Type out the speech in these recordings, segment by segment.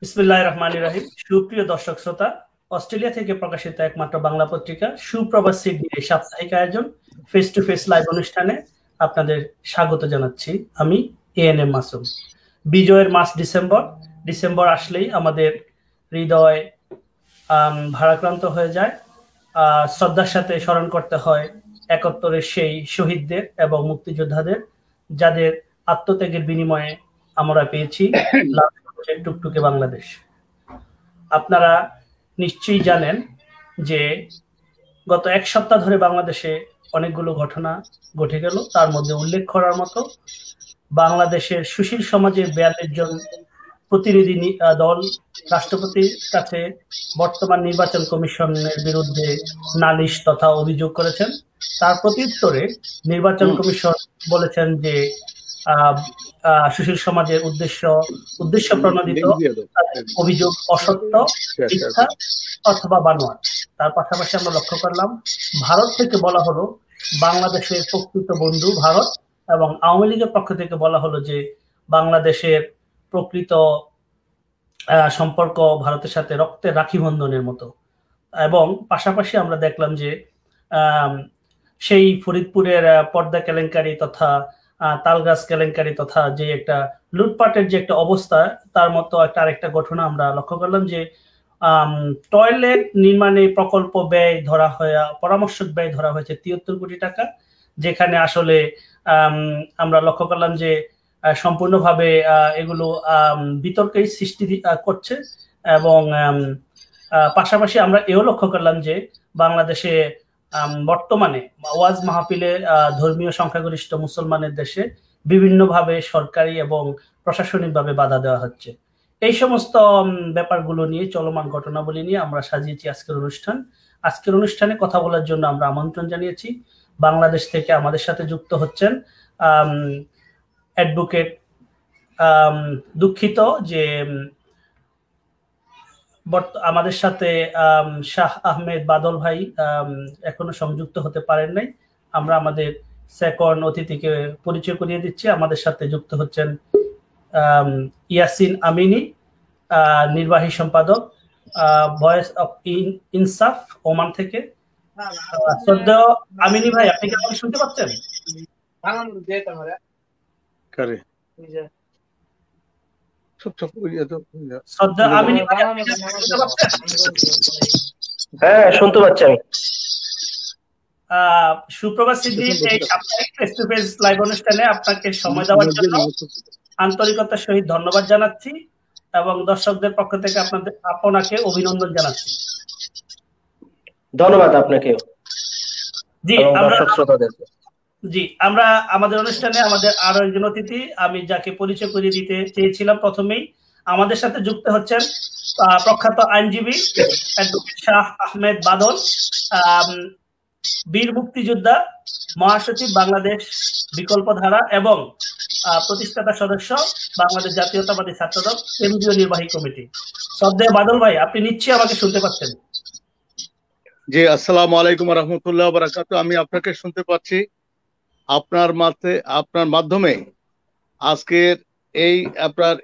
বিসমিল্লাহির রহমানির রহিম। সুপ্রিয় দর্শক শ্রোতা, অস্ট্রেলিয়া থেকে প্রকাশিত একমাত্র বাংলা পত্রিকা সুপ্রভাত সিডনির এই সাপ্তাহিক আয়োজন ফেস টু ফেস লাইভ অনুষ্ঠানে আপনাদের স্বাগত জানাচ্ছি। আমি এএনএম মাসুম। বিজয়ের মাস ডিসেম্বর। ডিসেম্বর আসলেই আমাদের হৃদয় ভারাক্রান্ত হয়ে যায়। শ্রদ্ধার সাথে স্মরণ করতে হয় একাত্তরের সেই শহীদদের এবং মুক্তিযোদ্ধাদের, যাদের আত্মত্যাগের বিনিময়ে আমরা পেয়েছি টুকটুকে বাংলাদেশ। আপনারা নিশ্চয়ই জানেন যে গত এক সপ্তাহ ধরে বাংলাদেশে অনেকগুলো ঘটনা ঘটে গেল। তার মধ্যে উল্লেখ করার মতো বাংলাদেশের সুশীল সমাজের 42 জন প্রতিনিধি দল রাষ্ট্রপতির কাছে বর্তমান নির্বাচন কমিশনের বিরুদ্ধে নালিশ তথা অভিযোগ করেছেন। তার প্রত্যুত্তরে নির্বাচন কমিশন বলেছেন যে সুশীল সমাজের উদ্দেশ্য প্রণোদিত অভিযোগ অসত্য, মিথ্যা অথবা বানোয়াট। তার পাশাপাশি আমরা লক্ষ্য করলাম ভারত থেকে বলা হলো বাংলাদেশের প্রকৃত বন্ধু ভারত, এবং আওয়ামী লীগের পক্ষ থেকে বলা হলো যে বাংলাদেশের প্রকৃত সম্পর্ক ভারতের সাথে রক্তের রাখি বন্ধনের মতো। এবং পাশাপাশি আমরা দেখলাম যে সেই ফরিদপুরের পর্দা কেলেঙ্কারি তথা তালগাছ কেলেঙ্কারি তথা যে একটা লুটপাটের যে একটা অবস্থা, তার মতো একটা আরেকটা ঘটনা আমরা লক্ষ্য করলাম যে টয়লেট নির্মাণে প্রকল্প ব্যয় ধরা পরামর্শক ব্যয় ধরা হয়েছে 73 কোটি টাকা, যেখানে আসলে আমরা লক্ষ্য করলাম যে সম্পূর্ণভাবে এগুলো বিতর্কের সৃষ্টি করছে। এবং পাশাপাশি আমরা এও লক্ষ্য করলাম যে বাংলাদেশে বর্তমানে ওয়াজ মাহফিলে ধর্মীয় সংখ্যাগরিষ্ঠ মুসলমানের দেশে বিভিন্নভাবে সরকারি এবং প্রশাসনিকভাবে বাধা দেওয়া হচ্ছে। এই সমস্ত ব্যাপারগুলো নিয়ে, চলমান ঘটনাবলী নিয়ে আমরা সাজিয়েছি আজকের অনুষ্ঠান। আজকের অনুষ্ঠানে কথা বলার জন্য আমরা আমন্ত্রণ জানিয়েছি বাংলাদেশ থেকে আমাদের সাথে যুক্ত হচ্ছেন অ্যাডভোকেট, দুঃখিত যে আমাদের সাথে শাহ আহমেদ বাদল ভাই এখনো সংযুক্ত হতে পারেন নাই। আমরা আমাদের সেকেন্ড অতিথিকে পরিচয় করিয়ে দিচ্ছি। আমাদের সাথে যুক্ত হচ্ছেন ইয়াসিন আমিনী, নির্বাহী সম্পাদক, ভয়েস অফ ইনসাফ ওমান থেকে। শ্রদ্ধেয় আমিনী ভাই, আপনি কি আমাকে শুনতে পাচ্ছেন? হ্যাঁ, শুনতে পাচ্ছি আমি। সুপ্রভাত সিডনির এই সাপ্তাহিক ফেস টু ফেস লাইভ অনুষ্ঠানে আপনাকে সময় দেওয়ার জন্য আন্তরিকতার সহিত ধন্যবাদ জানাচ্ছি এবং দর্শকদের পক্ষ থেকে আপনাকে অভিনন্দন জানাচ্ছি। ধন্যবাদ আপনাকে। জি, আমরা আমাদের অনুষ্ঠানে আমাদের আরো একজন অতিথি, আমি যাকে পরিচয় করিয়ে দিতে চেয়েছিলাম প্রথমেই। আমাদের সাথে যুক্ত হচ্ছেন প্রখ্যাত আইনজীবী অ্যাডভোকেট শাহ আহমেদ বাদল, বীর মুক্তিযোদ্ধা, মহাসচিব বাংলাদেশ বিকল্পধারা এবং প্রতিষ্ঠাতা সদস্য বাংলাদেশ জাতীয়তাবাদী ছাত্রদল কেন্দ্রীয় নির্বাহী কমিটি। শ্রদ্ধেয় বাদল ভাই, আপনি নিশ্চয়ই আমাকে শুনতে পাচ্ছেন? জি, আসসালামু আলাইকুম ওয়া রাহমাতুল্লাহি ওয়া বারাকাতুহু। আমি আপনাকে শুনতে পাচ্ছি। আপনার মাধ্যমে আজকের আপনার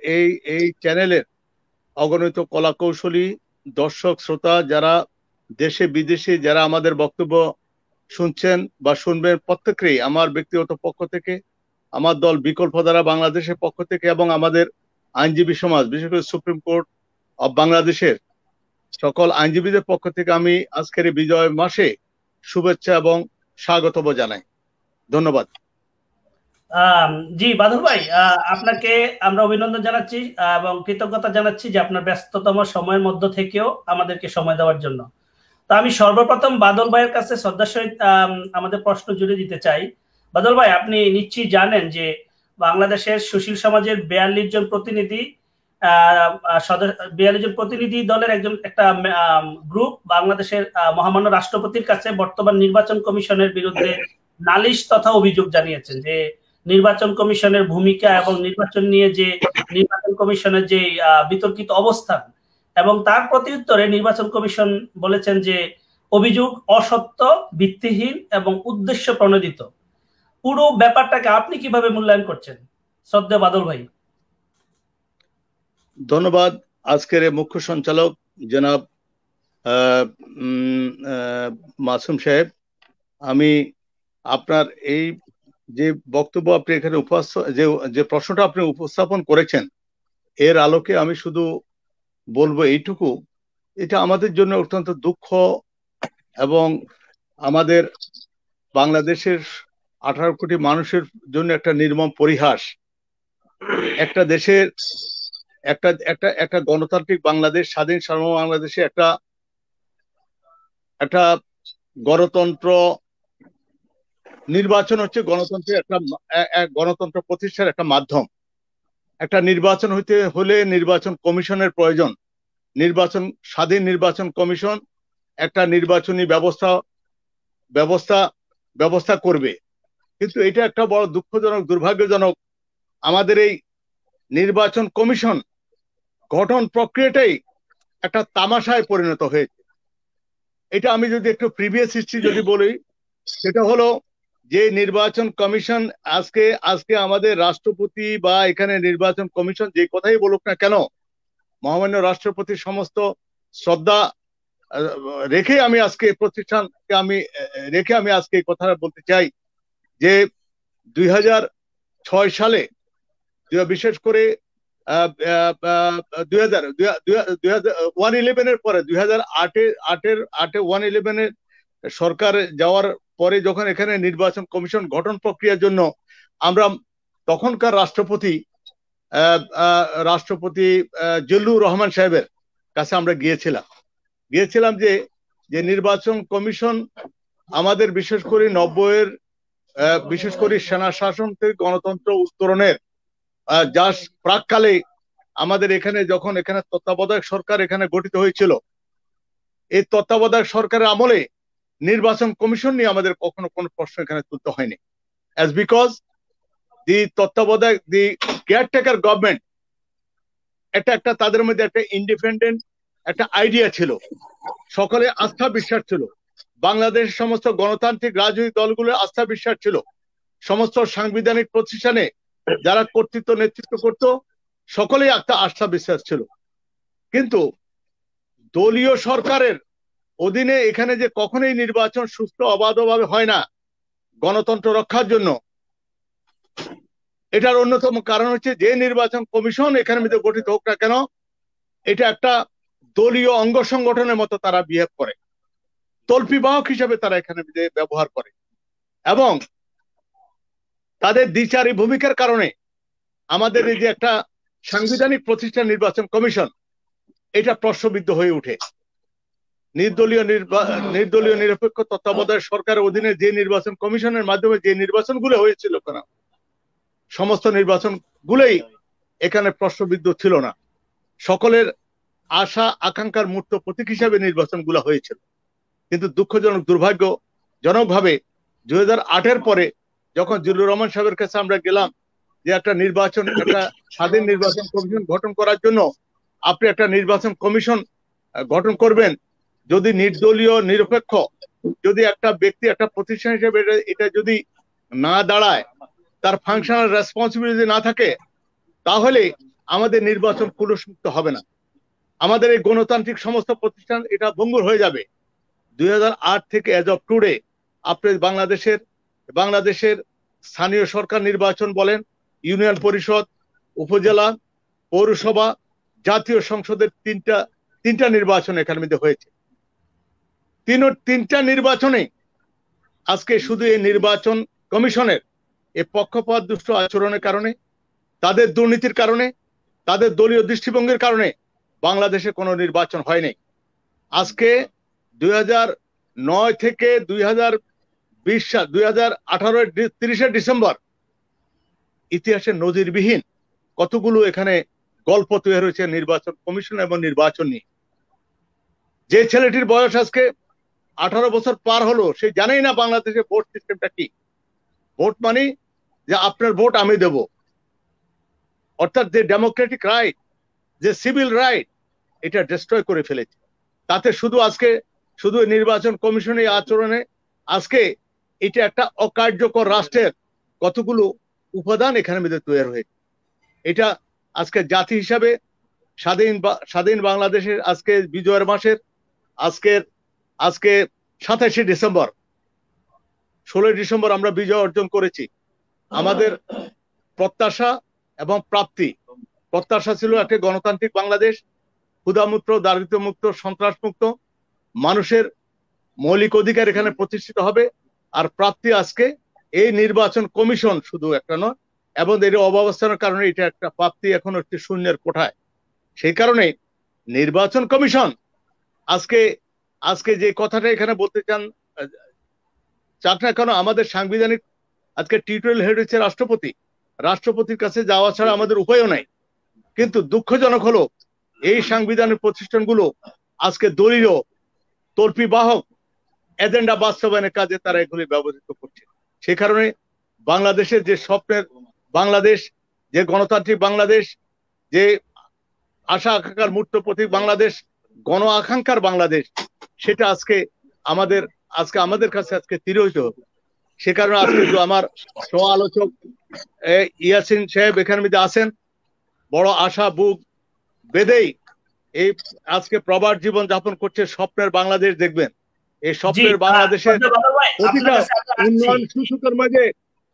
এই চ্যানেলের অগণিত কলা কৌশলী দর্শক শ্রোতা যারা দেশে বিদেশে যারা আমাদের বক্তব্য শুনছেন বা শুনবেন, প্রত্যেকেই আমার ব্যক্তিগত পক্ষ থেকে, আমার দল বিকল্পধারা বাংলাদেশের পক্ষ থেকে এবং আমাদের আইনজীবী সমাজ, বিশেষ করে সুপ্রিম কোর্ট অব বাংলাদেশের সকল আইনজীবীদের পক্ষ থেকে আমি আজকের বিজয় মাসে শুভেচ্ছা এবং স্বাগত জানাই। ধন্যবাদ। জি বাদল ভাই, আপনাকে আমরা অভিনন্দন জানাচ্ছি এবং কৃতজ্ঞতা জানাচ্ছি যে আপনার ব্যস্ততম সময়ের মধ্য থেকেও আমাদেরকে সময় দেওয়ার জন্য। তো আমি সর্বপ্রথম বাদল ভাইয়ের কাছে শ্রদ্ধার সহিত আমাদের প্রশ্ন জুড়ে দিতে চাই। বাদল ভাই, আপনি নিশ্চয়ই জানেন যে বাংলাদেশের সুশীল সমাজের 42 জন প্রতিনিধি 42 জন প্রতিনিধি দলের একটা গ্রুপ বাংলাদেশের মহামান্য রাষ্ট্রপতির কাছে বর্তমান নির্বাচন কমিশনের বিরুদ্ধে নালিশ তথা অভিযোগ জানিয়েছেন যে নির্বাচন কমিশনের ভূমিকা এবং নির্বাচন নিয়ে যে নির্বাচন কমিশনের যে বিতর্কিত অবস্থান, এবং তার প্রত্যুত্তরে নির্বাচন কমিশন বলেছেন যে অভিযোগ অসত্য, ভিত্তিহীন এবং উদ্দেশ্য প্রণোদিত। পুরো ব্যাপারটাকে আপনি কিভাবে মূল্যায়ন করছেন শ্রদ্ধেয় বাদল ভাই? ধন্যবাদ। আজকের মুখ্য সঞ্চালক জনাব মাসুম সাহেব, আমি আপনার এই যে বক্তব্য আপনি এখানে যে প্রশ্নটা আপনি উপস্থাপন করেছেন, এর আলোকে আমি শুধু বলবো এইটুকু, এটা আমাদের জন্য অত্যন্ত দুঃখ এবং আমাদের বাংলাদেশের 18 কোটি মানুষের জন্য একটা নির্মম পরিহাস। একটা দেশের একটা একটা একটা গণতান্ত্রিক বাংলাদেশ, স্বাধীন সার্বভৌম বাংলাদেশে একটা গণতন্ত্র নির্বাচন হচ্ছে গণতন্ত্রের গণতন্ত্র প্রতিষ্ঠার একটা মাধ্যম। একটা নির্বাচন হইতে হলে নির্বাচন কমিশনের প্রয়োজন। স্বাধীন নির্বাচন কমিশন একটা নির্বাচনী ব্যবস্থা করবে। কিন্তু এটা একটা বড় দুঃখজনক, দুর্ভাগ্যজনক, আমাদের এই নির্বাচন কমিশন গঠন প্রক্রিয়াটাই একটা তামাশায় পরিণত হয়েছে। এটা আমি যদি একটু প্রিভিয়াস হিস্ট্রি যদি বলি, সেটা হলো যে নির্বাচন কমিশন আজকে আমাদের রাষ্ট্রপতি বা এখানে নির্বাচন কমিশন যে কথাই বলুক না কেন, মহামান্য রাষ্ট্রপতির সমস্ত শ্রদ্ধা রেখে আমি আজকে প্রতিষ্ঠানকে আমি আজকে এই কথাটা বলতে চাই যে 2006 সালে বিশেষ করে 111 পরে 111 সরকার যাওয়ার পরে যখন এখানে নির্বাচন কমিশন গঠন প্রক্রিয়ার জন্য আমরা তখনকার রাষ্ট্রপতি জিল্লুর রহমান সাহেবের কাছে আমরা গিয়েছিলাম যে নির্বাচন কমিশন আমাদের বিশেষ করে 90-এর বিশেষ করে সেনা শাসন থেকে গণতন্ত্র উত্তরণের যা প্রাককালে আমাদের এখানে যখন এখানে তত্ত্বাবধায়ক সরকার এখানে গঠিত হয়েছিল, এই তত্ত্বাবধায়ক সরকারের আমলে নির্বাচন কমিশন নিয়ে আমাদের কখনো কোনো প্রশ্ন এখানে তুলতে হয়নি, as because the caretaker government একটা তাদের মধ্যে একটা ইন্ডিপেন্ডেন্ট একটা আইডিয়া ছিল, সকলে আস্থা বিশ্বাস ছিল, বাংলাদেশের সমস্ত গণতান্ত্রিক রাজনৈতিক দলগুলোর আস্থা বিশ্বাস ছিল, সমস্ত সাংবিধানিক প্রতিষ্ঠানে যারা কর্তৃত্ব নেতৃত্ব করত সকলেই একটা আস্থা বিশ্বাস ছিল। কিন্তু দলীয় সরকারের অধীনে এখানে যে কখনোই নির্বাচন সুষ্ঠু অবাধভাবে হয় না গণতন্ত্র রক্ষার জন্য, এটার অন্যতম কারণ হচ্ছে যে নির্বাচন কমিশন এখানে মধ্যে গঠিত হোক না কেন, এটা একটা দলীয় অঙ্গ সংগঠনের মতো তারা বিহেভ করে, তল্পিবাহক হিসেবে তারা এখানে ব্যবহার করে এবং তাদের দ্বিচারী ভূমিকার কারণে আমাদের এই যে একটা সাংবিধানিক প্রতিষ্ঠান নির্বাচন কমিশন, এটা প্রশ্নবিদ্ধ হয়ে উঠে। নির্দলীয় নিরপেক্ষ তত্ত্বাবধায়ক সরকারের অধীনে যে নির্বাচন কমিশনের মাধ্যমে যে নির্বাচনগুলো হয়েছিল কেন, সমস্ত নির্বাচনগুলোই এখানে প্রশ্নবিদ্ধ ছিল না, সকলের আশা আকাঙ্ক্ষার মূর্ত প্রতীক হিসাবে নির্বাচনগুলো হয়েছিল। কিন্তু দুঃখজনক, দুর্ভাগ্যজনকভাবে 2008-এর পরে যখন জিল্লুর রহমান সাহেবের কাছে আমরা গেলাম যে একটা স্বাধীন নির্বাচন কমিশন গঠন করার জন্য আপনি একটা নির্বাচন কমিশন গঠন করবেন, যদি নির্দলীয় নিরপেক্ষ, যদি একটা ব্যক্তি একটা প্রতিষ্ঠান হিসেবে এটা যদি না দাঁড়ায়, তার ফাংশনাল রেসপন্সিবিলিটি না থাকে, তাহলে আমাদের নির্বাচন কুলুষমুক্ত হবে না, আমাদের এই গণতান্ত্রিক সমস্ত প্রতিষ্ঠান এটা ভঙ্গুর হয়ে যাবে। 2008 থেকে এজ অফ টুডে আপনি বাংলাদেশের স্থানীয় সরকার নির্বাচন বলেন, ইউনিয়ন পরিষদ, উপজেলা, পৌরসভা, জাতীয় সংসদের তিনটা নির্বাচন এখানে মধ্যে হয়েছে। তিনটা নির্বাচনে আজকে শুধু এই নির্বাচন কমিশনের এই পক্ষপাত দুষ্ট আচরণের কারণে, তাদের দুর্নীতির কারণে, তাদের দলীয় দৃষ্টিভঙ্গির কারণে বাংলাদেশে কোনো নির্বাচন হয়নি। আজকে 2009 থেকে 2020 সাল 2018 30 ডিসেম্বর ইতিহাসের নজিরবিহীন কতগুলো এখানে গল্প তৈরি হয়েছে নির্বাচন কমিশন এবং নির্বাচন নিয়ে। যে ছেলেটির বয়স আজকে 18 বছর পার হলো, সে জানেই না বাংলাদেশে ভোট সিস্টেমটা কি। ভোট মানে যে আপনার ভোট আমি দেব, অর্থাৎ যে ডেমোক্রেটিক রাইট, যে সিভিল রাইট, এটা ডিস্ট্রয় করে ফেলেছে। তাতে শুধু নির্বাচন কমিশনের আচরণে আজকে এটা একটা অকার্যকর রাষ্ট্রের কতগুলো উপাদান এখানে মধ্যে তৈরি হয়েছে। এটা আজকে জাতি হিসাবে স্বাধীন বাংলাদেশের আজকে বিজয়ের মাসের আজকে 27শে ডিসেম্বর, 16ই ডিসেম্বর আমরা বিজয় অর্জন করেছি। আমাদের প্রত্যাশা এবং প্রাপ্তি, প্রত্যাশা ছিল একটা গণতান্ত্রিক বাংলাদেশ, ক্ষুধামুক্ত, দারিদ্র্যমুক্ত, সন্ত্রাসমুক্ত, মানুষের মৌলিক অধিকার এখানে প্রতিষ্ঠিত হবে। আর প্রাপ্তি আজকে এই নির্বাচন কমিশন শুধু একটা নয়, এবং এর অব্যবস্থার কারণে এটা একটা প্রাপ্তি এখন একটি শূন্যের কোঠায়। সেই কারণে নির্বাচন কমিশন আজকে যে কথাটা এখানে বলতে চান না কেন, আমাদের সাংবিধানিক আজকে টিউটোরিয়াল হেড হচ্ছে রাষ্ট্রপতির কাছে যাওয়া ছাড়া আমাদের উপায়ও নাই। কিন্তু দুঃখজনক হলো এই সাংবিধানিক প্রতিষ্ঠানগুলো আজকে দলীয় তর্পি বাহক এজেন্ডা বাস্তবায়নের কাজে তারা এগুলি ব্যবহৃত করছে। সে কারণে বাংলাদেশের যে স্বপ্নের বাংলাদেশ, যে গণতান্ত্রিক বাংলাদেশ, যে আশা আকাঙ্ক্ষার মূর্ত প্রতীক বাংলাদেশ, গণ আকাঙ্ক্ষার বাংলাদেশ, সেটা আজকে আমাদের কাছে আজকে তিরোহিত হবে। সে কারণে আজকে আমার সহ আলোচক ইয়াসিন সাহেব এখানে মধ্যে আছেন, বড় আশা বুক বেঁধেই এই আজকে প্রবাদ জীবন যাপন করছে। স্বপ্নের বাংলাদেশ দেখবেন, এই স্বপ্নের বাংলাদেশের উন্নয়ন সূচকের মাঝে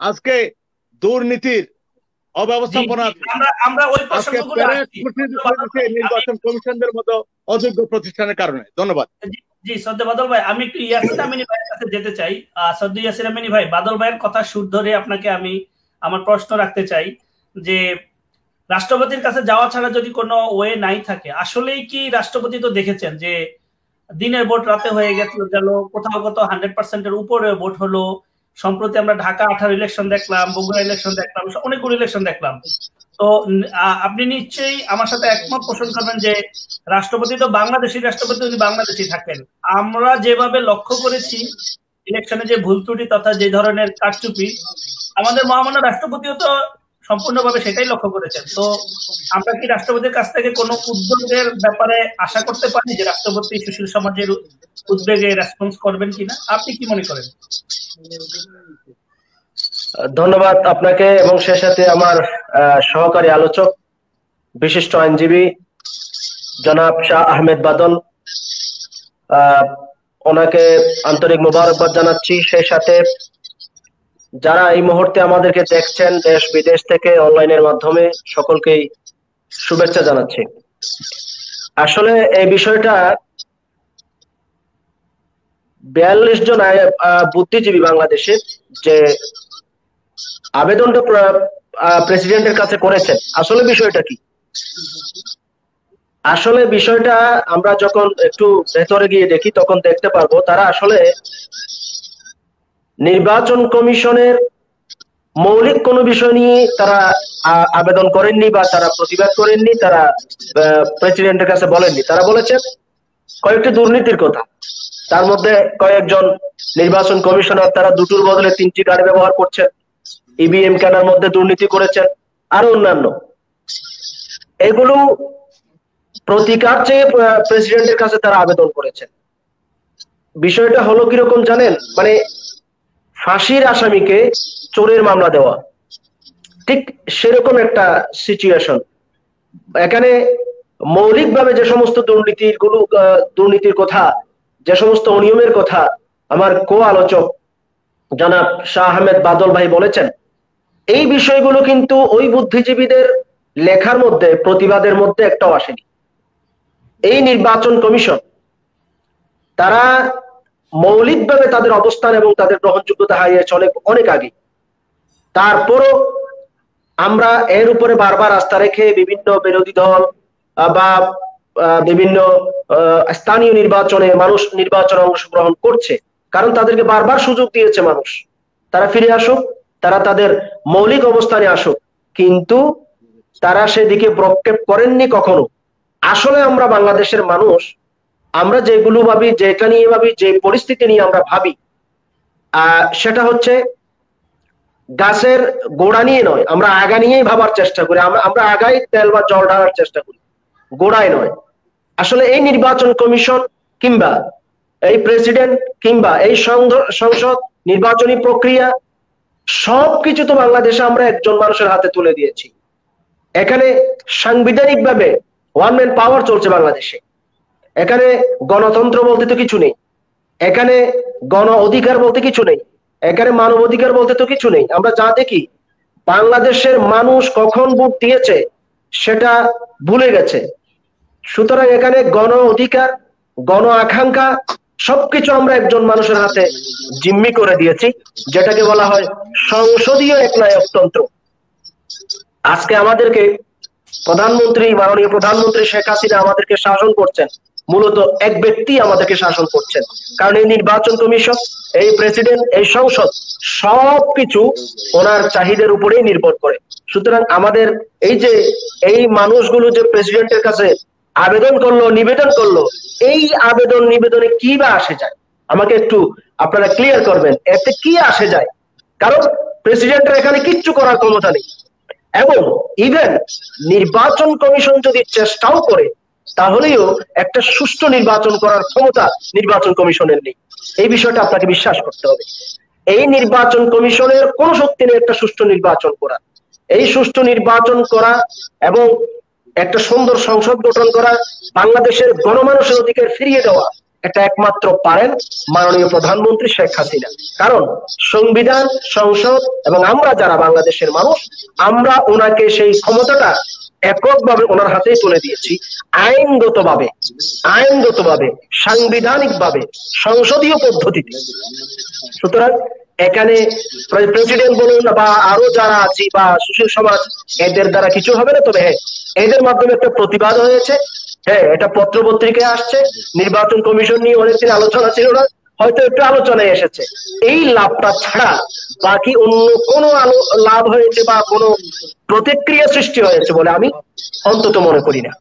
আজকে দুর্নীতির অব্যবস্থাপনার নির্বাচন কমিশনদের মতো অযোগ্য প্রতিষ্ঠানের কারণে। ধন্যবাদ। জি শ্রদ্ধা বাদল ভাই, আমি একটু ইয়াসিন আমিনী ভাইয়ের কাছে যেতে চাই। শ্রদ্ধা ইয়াসিন আমিনী ভাই, বাদল ভাইয়ের কথা সুর ধরে আপনাকে আমি আমার প্রশ্ন রাখতে চাই যে রাষ্ট্রপতির কাছে যাওয়া ছাড়া যদি কোনো ওয়ে নাই থাকে, আসলেই কি রাষ্ট্রপতি তো দেখেছেন যে দিনের ভোট রাতে হয়ে গেল, কোথাও কোথাও 100%-এর উপরে ভোট হলো। সম্প্রতি আমরা ঢাকা 18 ইলেকশন দেখলাম, বগুড়া ইলেকশন দেখলাম, অনেকগুলো ইলেকশন দেখলাম। তো আপনি নিশ্চয়ই আমার সাথে একমত পোষণ করবেন যে রাষ্ট্রপতি তো বাংলাদেশী রাষ্ট্রপতি যদি বাংলাদেশী থাকেন, আমরা যেভাবে লক্ষ্য করেছি ইলেকশনে যে ভুল ত্রুটি তথা যে ধরনের কারচুপি, আমাদের মহামান্য রাষ্ট্রপতিও তো সম্পূর্ণভাবে সেটাই লক্ষ্য করেছেন। তো আমরা কি রাষ্ট্রপতির কাছ থেকে কোনো উদ্যোগের ব্যাপারে আশা করতে পারি যে রাষ্ট্রপতি সুশীল সমাজের উদ্বেগে রেসপন্স করবেন কিনা? আপনি কি মনে করেন? ধন্যবাদ আপনাকে এবং সে সাথে আমার সহকারী আলোচক বিশিষ্ট আইনজীবী জনাব শাহ আহমেদ বাদল, ওনাকে আন্তরিক মোবারকবাদ জানাচ্ছি। সেই সাথে যারা এই মুহূর্তে আমাদেরকে দেখছেন দেশ বিদেশ থেকে অনলাইনের মাধ্যমে, সকলকেই শুভেচ্ছা জানাচ্ছি। আসলে এই বিষয়টা 42 জন বুদ্ধিজীবী বাংলাদেশের যে আবেদনটা প্রেসিডেন্টের কাছে করেছেন, আসলে বিষয়টা কি? আসলে বিষয়টা আমরা যখন একটু ভেতরে গিয়ে দেখি তখন দেখতে পারবো তারা আসলে নির্বাচন কমিশনের মৌলিক কোনো বিষয় নিয়ে তারা আবেদন করেননি বা তারা প্রতিবাদ করেননি, তারা প্রেসিডেন্টের কাছে বলেননি। তারা বলেছেন কয়েকটি দুর্নীতির কথা, তার মধ্যে কয়েকজন নির্বাচন কমিশনার তারা দুটোর বদলে 3টি গাড়ি ব্যবহার করছেন, ইভিএম কেনার মধ্যে দুর্নীতি করেছেন, আরো অন্যান্য। এগুলো প্রতিকার চেয়ে প্রেসিডেন্টের কাছে তারা আবেদন করেছেন। বিষয়টা হলো কিরকম জানেন, মানে ফাঁসির আসামিকে চোরের মামলা দেওয়া, ঠিক সেরকম একটা সিচুয়েশন। এখানে মৌলিকভাবে যে সমস্ত দুর্নীতির কথা, যে সমস্ত অনিয়মের কথা আমার কো আলোচক জনাব শাহ আহমেদ বাদল ভাই বলেছেন, এই বিষয়গুলো কিন্তু ওই বুদ্ধিজীবীদের লেখার মধ্যে, প্রতিবাদের মধ্যে একটাও আসেনি। এই নির্বাচন কমিশন তারা মৌলিকভাবে তাদের অবস্থান এবং তাদের গ্রহণযোগ্যতা হারিয়েছে অনেক আগে। তারপরও আমরা এর উপরে বারবার আস্থা রেখে বিভিন্ন বিরোধী দল বা বিভিন্ন স্থানীয় নির্বাচনে মানুষ নির্বাচনে অংশগ্রহণ করছে, কারণ তাদেরকে বারবার সুযোগ দিয়েছে মানুষ, তারা ফিরে আসুক, তারা তাদের মৌলিক অবস্থানে আসুক, কিন্তু তারা সেদিকে প্রক্ষেপ করেননি কখনো। আসলে আমরা বাংলাদেশের মানুষ, আমরা যেগুলো ভাবি, যেটা নিয়ে ভাবি, যে পরিস্থিতি নিয়ে আমরা ভাবি, সেটা হচ্ছে গাছের গোড়া নিয়ে নয়, আমরা আগা নিয়েই ভাবার চেষ্টা করি। আমরা আগায় তেল বা জল ঢালার চেষ্টা করি, গোড়ায় নয়। আসলে এই নির্বাচন কমিশন কিংবা এই প্রেসিডেন্ট কিংবা এই সংসদ নির্বাচনী প্রক্রিয়া সবকিছু তো বাংলাদেশে আমরা একজন মানুষের হাতে তুলে দিয়েছি। এখানে সাংবিধানিকভাবে ওয়ান ম্যান পাওয়ার চলছে বাংলাদেশে। এখানে গণতন্ত্র বলতে তো কিছু নেই, এখানে গণ অধিকার বলতে কিছু নেই, এখানে মানব অধিকার বলতে তো কিছু নেই। আমরা যা দেখি বাংলাদেশের মানুষ কখন ভোট দিয়েছে সেটা ভুলে গেছে। সুতরাং এখানে গণ অধিকার, গণ আকাঙ্ক্ষা সবকিছু আমরা একজন মানুষের হাতে জিম্মি করে দিয়েছি, যেটাকে বলা হয় সংসদীয় একনায়কতন্ত্র। আজকে আমাদেরকে প্রধানমন্ত্রী, মাননীয় প্রধানমন্ত্রী শেখ হাসিনা আমাদেরকে শাসন করছেন, মূলত এক ব্যক্তি আমাদেরকে শাসন করছেন। কারণ এই নির্বাচন কমিশন, এই প্রেসিডেন্ট, এই সংসদ সবকিছু ওনার চাহিদার উপরেই নির্ভর করে। সুতরাং আমাদের এই যে এই মানুষগুলো যে প্রেসিডেন্টের কাছে আবেদন করলো, নিবেদন করলো, এই আবেদন নিবেদনে কি বা আসে যায় আমাকে একটু আপনারা ক্লিয়ার করবেন, এতে কি আসে যায়? কারণ প্রেসিডেন্টের এখানে কিচ্ছু করার ক্ষমতা নেই। এবং ইভেন নির্বাচন কমিশন যদি চেষ্টাও করে তাহলেও একটা সুষ্ঠু নির্বাচন করার ক্ষমতা নির্বাচন কমিশনের নেই। এই বিষয়টা আপনাকে বিশ্বাস করতে হবে। এই নির্বাচন কমিশনের কোনো শক্তি নেই একটা সুষ্ঠু নির্বাচন করা। এই সুষ্ঠু নির্বাচন করা এবং একটা সুন্দর সংসদ গঠন করা, বাংলাদেশের গণমানুষের অধিকার ফিরিয়ে দেওয়া, এটা একমাত্র পারেন মাননীয় প্রধানমন্ত্রী শেখ হাসিনা। কারণ সংবিধান, সংসদ এবং আমরা যারা বাংলাদেশের মানুষ, আমরা ওনাকে সেই ক্ষমতাটা এককভাবে ওনার হাতেই তুলে দিয়েছি, আইনগতভাবে, সাংবিধানিকভাবে, সংসদীয় পদ্ধতিতে। সুতরাং এখানে প্রেসিডেন্ট বলুন বা আরো যারা আছি বা সুশীল সমাজ, এদের দ্বারা কিছু হবে না। তবে হ্যাঁ, এদের মাধ্যমে একটা প্রতিবাদ হয়েছে, হ্যাঁ এটা পত্র পত্রিকায় আসছে। নির্বাচন কমিশন নিয়ে অনেকদিন আলোচনা ছিল না, হয়তো একটু আলোচনায় এসেছে। এই লাভটা ছাড়া বাকি অন্য কোনো লাভ হয়েছে বা কোনো প্রতিক্রিয়া সৃষ্টি হয়েছে বলে আমি অন্তত মনে করি না।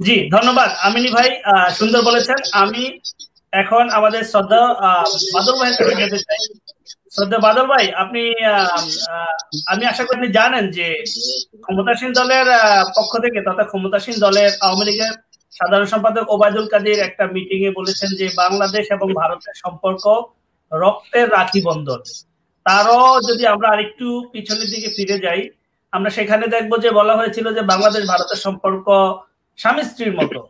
জি ধন্যবাদ আমিনী ভাই, সুন্দর বলেছেন। আমি এখন আমাদের শ্রদ্ধা বাদল ভাইয়ের কাছে যেতে চাই। শ্রদ্ধা বাদল ভাই, আপনি আমি আশা করি আপনি জানেন যে ক্ষমতাসীন দলের পক্ষ থেকে তথা ক্ষমতাসীন দলের আওয়ামী লীগের সাধারণ সম্পাদক ওবায়দুল কাদের একটা মিটিং এ বলেছেন যে বাংলাদেশ এবং ভারতের সম্পর্ক রক্তের রাখি বন্ধন। তারও যদি আমরা আরেকটু পিছনের দিকে ফিরে যাই, আমরা সেখানে দেখবো যে বলা হয়েছিল যে বাংলাদেশ ভারতের সম্পর্ক স্বামী স্ত্রীর মতো।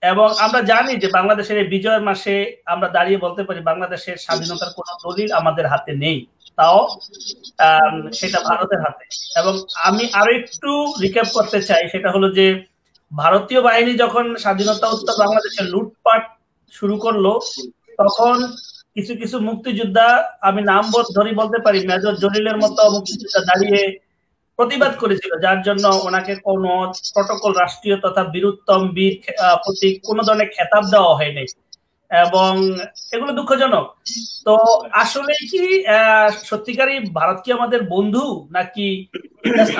এবং আমরা জানি যে বাংলাদেশের এই বিজয়ের মাসে আমরা দাঁড়িয়ে বলতে পারি বাংলাদেশের স্বাধীনতার কোনো দলিল আমাদের হাতে নেই, তাও সেটা ভারতের হাতে। এবং আমি আরো একটু রিক্যাপ করতে চাই, সেটা হলো যে ভারতীয় বাহিনী যখন স্বাধীনতা উত্তর বাংলাদেশের লুটপাট শুরু করলো, তখন কিছু কিছু মুক্তিযোদ্ধা, আমি নাম ধরি বলতে পারি, মেজর জলিলের মতো মুক্তিযোদ্ধা দাঁড়িয়ে প্রতিবাদ করেছিল, যার জন্য ওনাকে কোন প্রটোকল, রাষ্ট্রীয় তথা বীরুত্তম, বীর প্রতীক কোনো ধরনের খেতাব দেওয়া হয়নি। এবং এগুলো দুঃখজনক। তো আসলে কি সত্যিকারই ভারত কি আমাদের বন্ধু, নাকি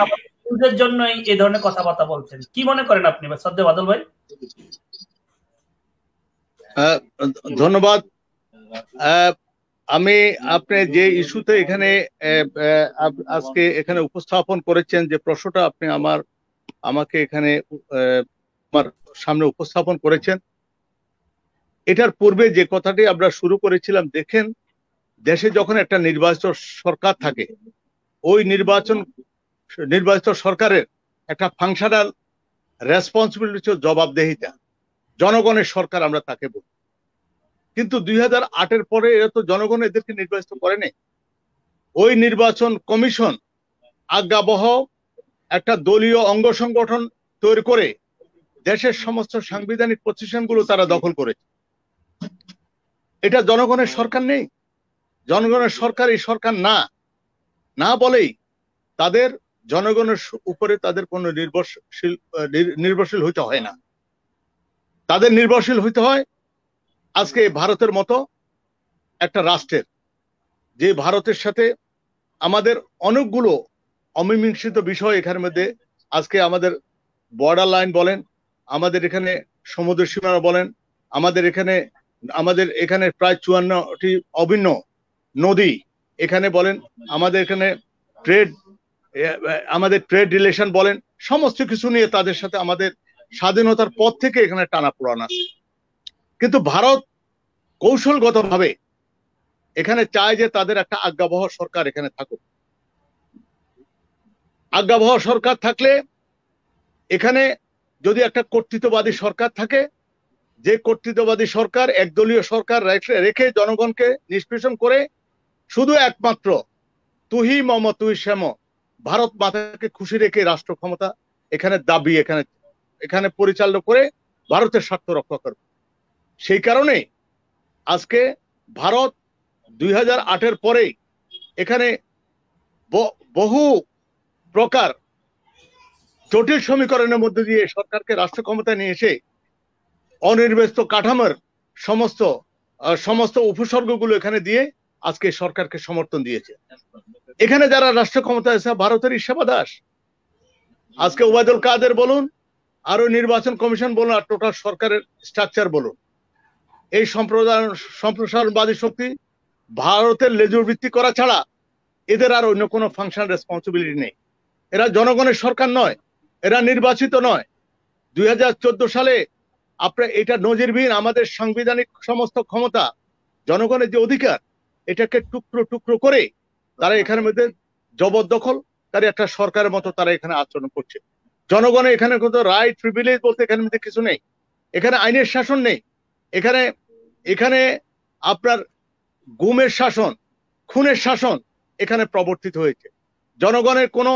আমাদের জন্যই এই ধরনের কথাবার্তা বলছেন? কি মনে করেন আপনি শ্রদ্ধেয় বাদল ভাই? ধন্যবাদ। আমি আপনি যে ইস্যুতে এখানে আজকে এখানে উপস্থাপন করেছেন, যে প্রশ্নটা আপনি আমাকে এখানে আমার সামনে উপস্থাপন করেছেন, এটার পূর্বে যে কথাটি আমরা শুরু করেছিলাম, দেখেন দেশে যখন একটা নির্বাচিত সরকার থাকে, ওই নির্বাচিত সরকারের একটা ফাংশনাল রেসপন্সিবিলিটি, জবাবদেহিতা, জনগণের সরকার আমরা তাকে বলি। কিন্তু 2008-এর পরে এরা তো জনগণ এদেরকে নির্বাচিত করেনি। ওই নির্বাচন কমিশন আজ্ঞাবহ একটা দলীয় অঙ্গ সংগঠন তৈরি করে দেশের সমস্ত সাংবিধানিক প্রতিষ্ঠানগুলো তারা দখল করেছে। এটা জনগণের সরকার নেই, জনগণের সরকার এই সরকার না বলেই তাদের জনগণের উপরে তাদের কোনো নির্ভরশীল হইতে হয় না। তাদের নির্ভরশীল হইতে হয় আজকে ভারতের মতো একটা রাষ্ট্রের, যে ভারতের সাথে আমাদের অনেকগুলো অমীমাংসিত বিষয় এখানের মধ্যে, আজকে আমাদের বর্ডার লাইন বলেন, আমাদের এখানে সমুদ্র সীমানা বলেন, আমাদের এখানে প্রায় 54টি অভিন্ন নদী এখানে বলেন, আমাদের এখানে ট্রেড রিলেশন বলেন, সমস্ত কিছু নিয়ে তাদের সাথে আমাদের স্বাধীনতার পর থেকে এখানে টানাপোড়েন আছে। কিন্তু ভারত কৌশলগতভাবে এখানে চায় যে তাদের একটা আজ্ঞাবহ সরকার এখানে থাকুক। আজ্ঞাবহ সরকার থাকলে এখানে যদি একটা কর্তৃত্ববাদী সরকার থাকে, যে কর্তৃত্ববাদী সরকার একদলীয় সরকার রেখে জনগণকে নিষ্পেষণ করে শুধু একমাত্র তুহি মম তুই শ্যাম, ভারত মাতাকে খুশি রেখে রাষ্ট্র ক্ষমতা এখানে দাবি এখানে পরিচালনা করে ভারতের স্বার্থ রক্ষা করবে। সেই কারণে আজকে ভারত 2008-এর পরে এখানে বহু প্রকার জটিল সমীকরণের মধ্যে দিয়ে সরকারকে রাষ্ট্র ক্ষমতায় নিয়ে এসে অনির্বাচিত কাঠামোর সমস্ত উপসর্গগুলো এখানে দিয়ে আজকে সরকারকে সমর্থন দিয়েছে। এখানে যারা রাষ্ট্র ক্ষমতায় আছে ভারতের সেবা দাস। আজকে ওবায়দুল কাদের বলুন, আরো নির্বাচন কমিশন বলুন, আর টোটাল সরকারের স্ট্রাকচার বলুন, এই সম্প্রসারণবাদী শক্তি ভারতের লেজুর ভিত্তি করা ছাড়া এদের আর অন্য কোনো ফাংশন রেসপন্সিবিলিটি নেই। এরা জনগণের সরকার নয়, এরা নির্বাচিত নয়। 2014 সালে আপনার এটা নজিরবিহীন, আমাদের সাংবিধানিক সমস্ত ক্ষমতা, জনগণের যে অধিকার, এটাকে টুকরো টুকরো করে তারা এখানের মধ্যে জবরদখল তার একটা সরকারের মতো তারা এখানে আচরণ করছে। জনগণের এখানে কোনো রাইট প্রিভিলেজ বলতে এখানের মধ্যে কিছু নেই। এখানে আইনের শাসন নেই। এখানে আপনার গুমের শাসন, খুনের শাসন এখানে প্রবর্তিত হয়েছে। জনগণের কোনো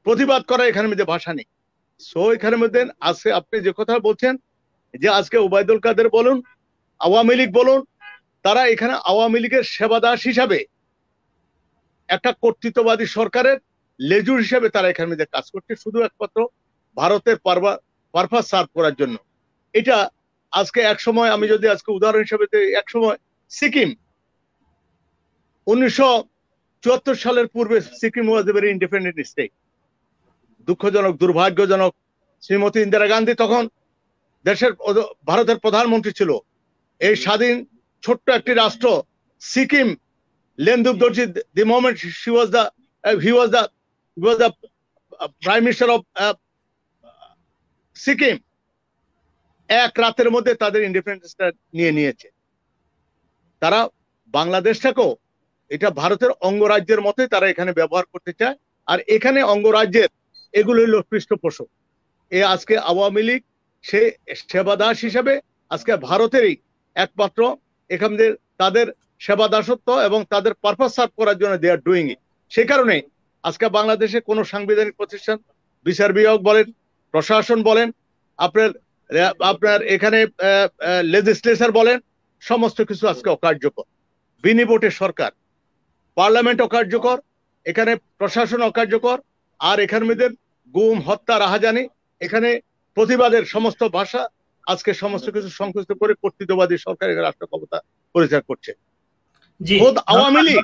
প্রতিবাদ করার এখানের মধ্যে ভাষা নেই। সো এখানের মধ্যে আজকে আপনি যে কথা বলছেন যে আজকে ওবায়দুল কাদের বলুন, আওয়ামী লীগ বলুন, তারা এখানে আওয়ামী লীগের সেবাদাস হিসাবে একটা কর্তৃত্ববাদী সরকারের লেজুর হিসাবে তারা এখানের মধ্যে কাজ করছে, শুধু একমাত্র ভারতের পারপাস সার্ভ করার জন্য। এটা আজকে এক সময়, আমি যদি আজকে উদাহরণ হিসেবে এক সময় সিকিম 1974 সালের পূর্বে সিকিম ওয়াজ এ ভেরি ইন্ডিপেন্ডেন্ট স্টেট। দুঃখজনক, দুর্ভাগ্যজনক, শ্রীমতী ইন্দিরা গান্ধী তখন ভারতের প্রধানমন্ত্রী ছিল। এই স্বাধীন ছোট্ট একটি রাষ্ট্র সিকিম, লেন্দুব দর্জি, the moment he was the prime minister of Sikkim, এক রাতের মধ্যে তাদের ইন্ডিপেন্ডেন্সটা নিয়েছে। তারা বাংলাদেশটাকেও এটা ভারতের অঙ্গরাজ্যের মতোই তারা এখানে ব্যবহার করতে চায়। আর এখানে অঙ্গরাজ্যের এগুলো হলো পৃষ্ঠপোষক। আজকে আওয়ামী লীগ সে সেবাদাস হিসাবে আজকে ভারতেরই একমাত্র এখানে তাদের সেবাদাসত্ব এবং তাদের পারপাস সার্ভ করার জন্য দে আর ডুইং ইট। সেই কারণে আজকে বাংলাদেশে কোনো সাংবিধানিক প্রতিষ্ঠান, বিচার বিভাগ বলেন, প্রশাসন বলেন, আপনার এখানে লেজিসলেচার বলেন, সমস্ত কিছু আজকে অকার্যকর। বিনি ভোটের সরকার, পার্লামেন্ট অকার্যকর, এখানে প্রশাসন অকার্যকর, আর এখানের মধ্যে গুম, হত্যা, রাহাজানি, এখানে প্রতিবাদের সমস্ত ভাষা আজকে সমস্ত কিছু সংকুচিত করে কর্তৃত্ববাদী সরকার রাষ্ট্র ক্ষমতা পরিচার করছে। আওয়ামী লীগ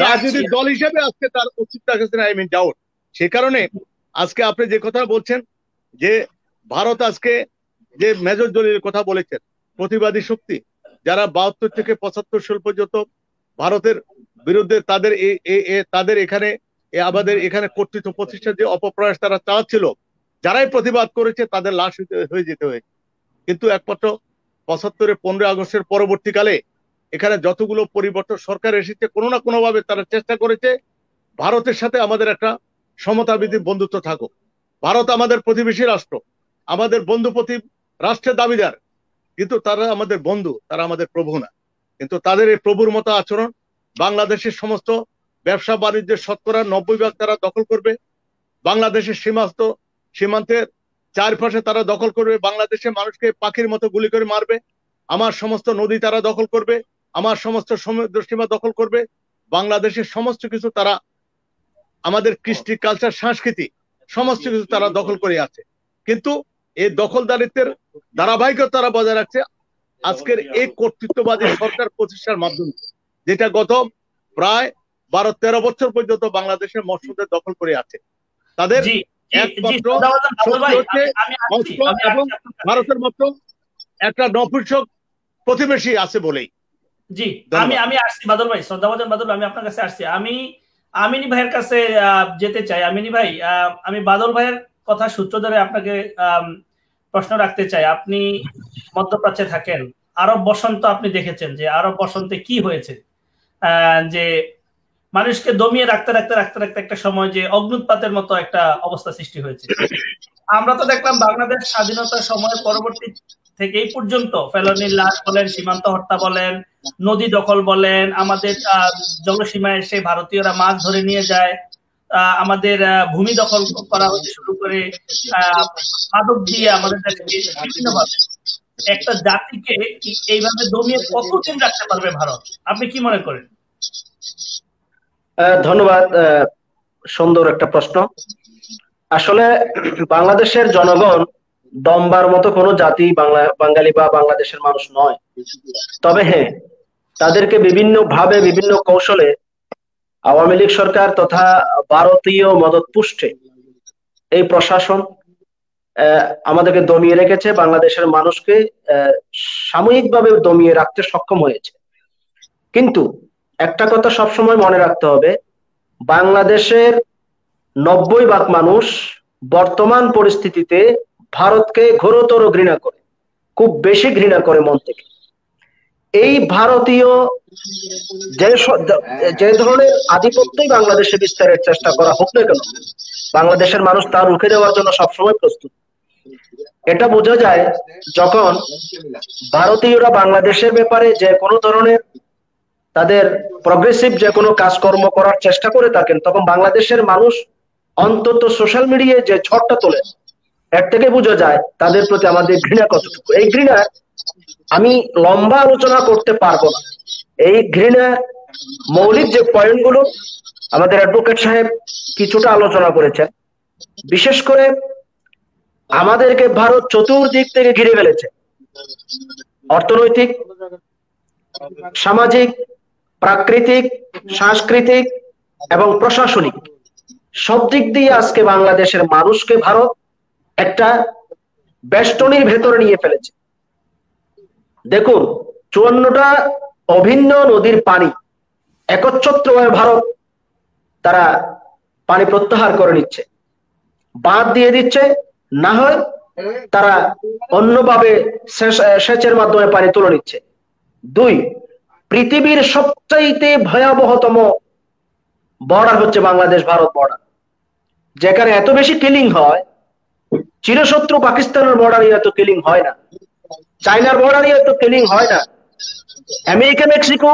রাজনৈতিক দল হিসেবে আজকে তার অস্তিত্ব আছে না, আই মিন ডাউট। সে কারণে আজকে আপনি যে কথা বলছেন যে ভারত আজকে যে মেজর দলিলের কথা বলেছেন, প্রতিবাদী শক্তি যারা 72 থেকে 75 সাল পর্যন্ত ভারতের বিরুদ্ধে তাদের এখানে আমাদের এখানে কর্তৃত্ব প্রতিষ্ঠার যে অপপ্রয়াস তারা চালাচ্ছিল, যারাই প্রতিবাদ করেছে তাদের লাশ হয়ে যেতে হয়েছে। কিন্তু একমাত্র 75-এর 15 আগস্টের পরবর্তীকালে এখানে যতগুলো পরিবর্তন সরকার এসেছে, কোনো না কোনো ভাবে তারা চেষ্টা করেছে ভারতের সাথে আমাদের একটা সমতাবিধি বন্ধুত্ব থাকুক। ভারত আমাদের প্রতিবেশী রাষ্ট্র, আমাদের বন্ধুপ্রতি রাষ্ট্রের দাবিদার, কিন্তু তারা আমাদের বন্ধু, তারা আমাদের প্রভু না। কিন্তু তাদের এই প্রভুর মতো আচরণ বাংলাদেশের সমস্ত ব্যবসা বাণিজ্যের 90% তারা দখল করবে। বাংলাদেশের সীমান্তের চারপাশে তারা দখল করবে। বাংলাদেশের মানুষকে পাখির মতো গুলি করে মারবে। আমার সমস্ত নদী তারা দখল করবে, আমার সমস্ত সমুদ্র সীমা দখল করবে। বাংলাদেশের সমস্ত কিছু তারা, আমাদের কৃষ্টি, কালচার, সংস্কৃতি সমস্ত কিছু তারা দখল করে আছে। কিন্তু এই দখলদারিত্বের ধারাবাহিকতা তারা বজায় রাখছে আজকের এই কর্তৃত্ববাদী সরকার প্রতিষ্ঠার মাধ্যমে, যেটা গত প্রায় 12-13 বছর পর্যন্ত বাংলাদেশের মৎস্যদের দখল করে আছে। তাদের একমাত্র শক্তি হচ্ছে অস্ত্র এবং ভারতের মতো একটা নপুংসক প্রতিবেশী আছে বলেই। জি, আমি আসছি বাদল ভাই, শ্রদ্ধাভাজন বাদল, আমি আপনার কাছে আসছি। আমি আমিনী ভাইয়ের কাছে যেতে চাই। আমিনী ভাই, আমি বাদল ভাইয়ের কথা সূত্র ধরে আপনাকে প্রশ্ন রাখতে চাই। আপনি মধ্যপ্রাচ্যে থাকেন, আরব বসন্ত আপনি দেখেছেন যে আরব বসন্তে কি হয়েছে, যে মানুষকে দমিয়ে রাখতে রাখতে একটা সময় যে অগ্নুৎপাতের মতো একটা অবস্থা সৃষ্টি হয়েছে। আমরা তো দেখলাম বাংলাদেশ স্বাধীনতার সময় পরবর্তী থেকে এই পর্যন্ত ফেলনির লাশ বলেন, সীমান্ত হত্যা বলেন, নদী দখল বলেন, আমাদের জলসীমায় এসে ভারতীয়রা মাছ ধরে নিয়ে যায়, আমাদের ভূমি দখল করা হতে শুরু করে মাদক দিয়ে আমাদের দেশকে বিভিন্নভাবে একটা জাতিকে এইভাবে দমিয়ে কতদিন রাখতে পারবে ভারত? আপনি কি মনে করেন? ধন্যবাদ, সুন্দর একটা প্রশ্ন। আসলে বাংলাদেশের জনগণ দমবার মতো কোনো জাতি বাঙালি বা বাংলাদেশের মানুষ নয়। তবে হ্যাঁ, তাদেরকে বিভিন্ন ভাবে বিভিন্ন কৌশলে আওয়ামী লীগ সরকার তথা ভারতীয় মদত পুষ্টে এই প্রশাসন আমাদেরকে দমিয়ে রেখেছে, বাংলাদেশের মানুষকে সাময়িকভাবে দমিয়ে রাখতে সক্ষম হয়েছে। কিন্তু একটা কথা সবসময় মনে রাখতে হবে, বাংলাদেশের 90% মানুষ বর্তমান পরিস্থিতিতে ভারতকে ঘোরতর ঘৃণা করে, খুব বেশি ঘৃণা করে মন থেকে। এই ভারতীয় যে ধরনের আধিপত্যই বাংলাদেশে বিস্তারের চেষ্টা করা হোক না কেন, বাংলাদেশের মানুষ তা রুখে দেওয়ার জন্য সবসময় প্রস্তুত। এটা বোঝা যায় যখন ভারতীয়রা বাংলাদেশের ব্যাপারে যে কোনো ধরনের তাদের প্রগ্রেসিভ যে কোনো কাজকর্ম করার চেষ্টা করে থাকেন, তখন বাংলাদেশের মানুষ অন্তত সোশ্যাল মিডিয়ায় যে ঝড়টা তোলে, এর থেকে বোঝা যায় তাদের প্রতি আমাদের ঘৃণা কতটুকু। এই ঘৃণা আমি লম্বা আলোচনা করতে পারবো না। এই ঘৃণা মৌলিক যে পয়েন্টগুলো আমাদের অ্যাডভোকেট সাহেব কিছুটা আলোচনা করেছেন। বিশেষ করে আমাদেরকে ভারত চতুর্দিক থেকে ঘিরে ফেলেছে, অর্থনৈতিক, সামাজিক, প্রাকৃতিক, সাংস্কৃতিক এবং প্রশাসনিক সব দিক দিয়ে আজকে বাংলাদেশের মানুষকে ভারত একটা বেষ্টনীর ভেতরে নিয়ে ফেলেছে। দেখুন, 54টা অভিন্ন নদীর পানি একচ্ছত্র হয়ে ভারত তারা পানি প্রত্যাহার করে নিচ্ছে, বাঁধ দিয়ে দিচ্ছে, না হয় তারা অন্যভাবে সেচের মাধ্যমে পানি তুলে নিচ্ছে। 2, পৃথিবীর সবচাইতে ভয়াবহতম বর্ডার হচ্ছে বাংলাদেশ ভারত বর্ডার, যেখানে এত বেশি কিলিং হয়। চিরশত্রু পাকিস্তানের বর্ডারে এত কিলিং হয় না, চায়নার বর্ডারে এত কিলিং হয় না, আমেরিকা মেক্সিকো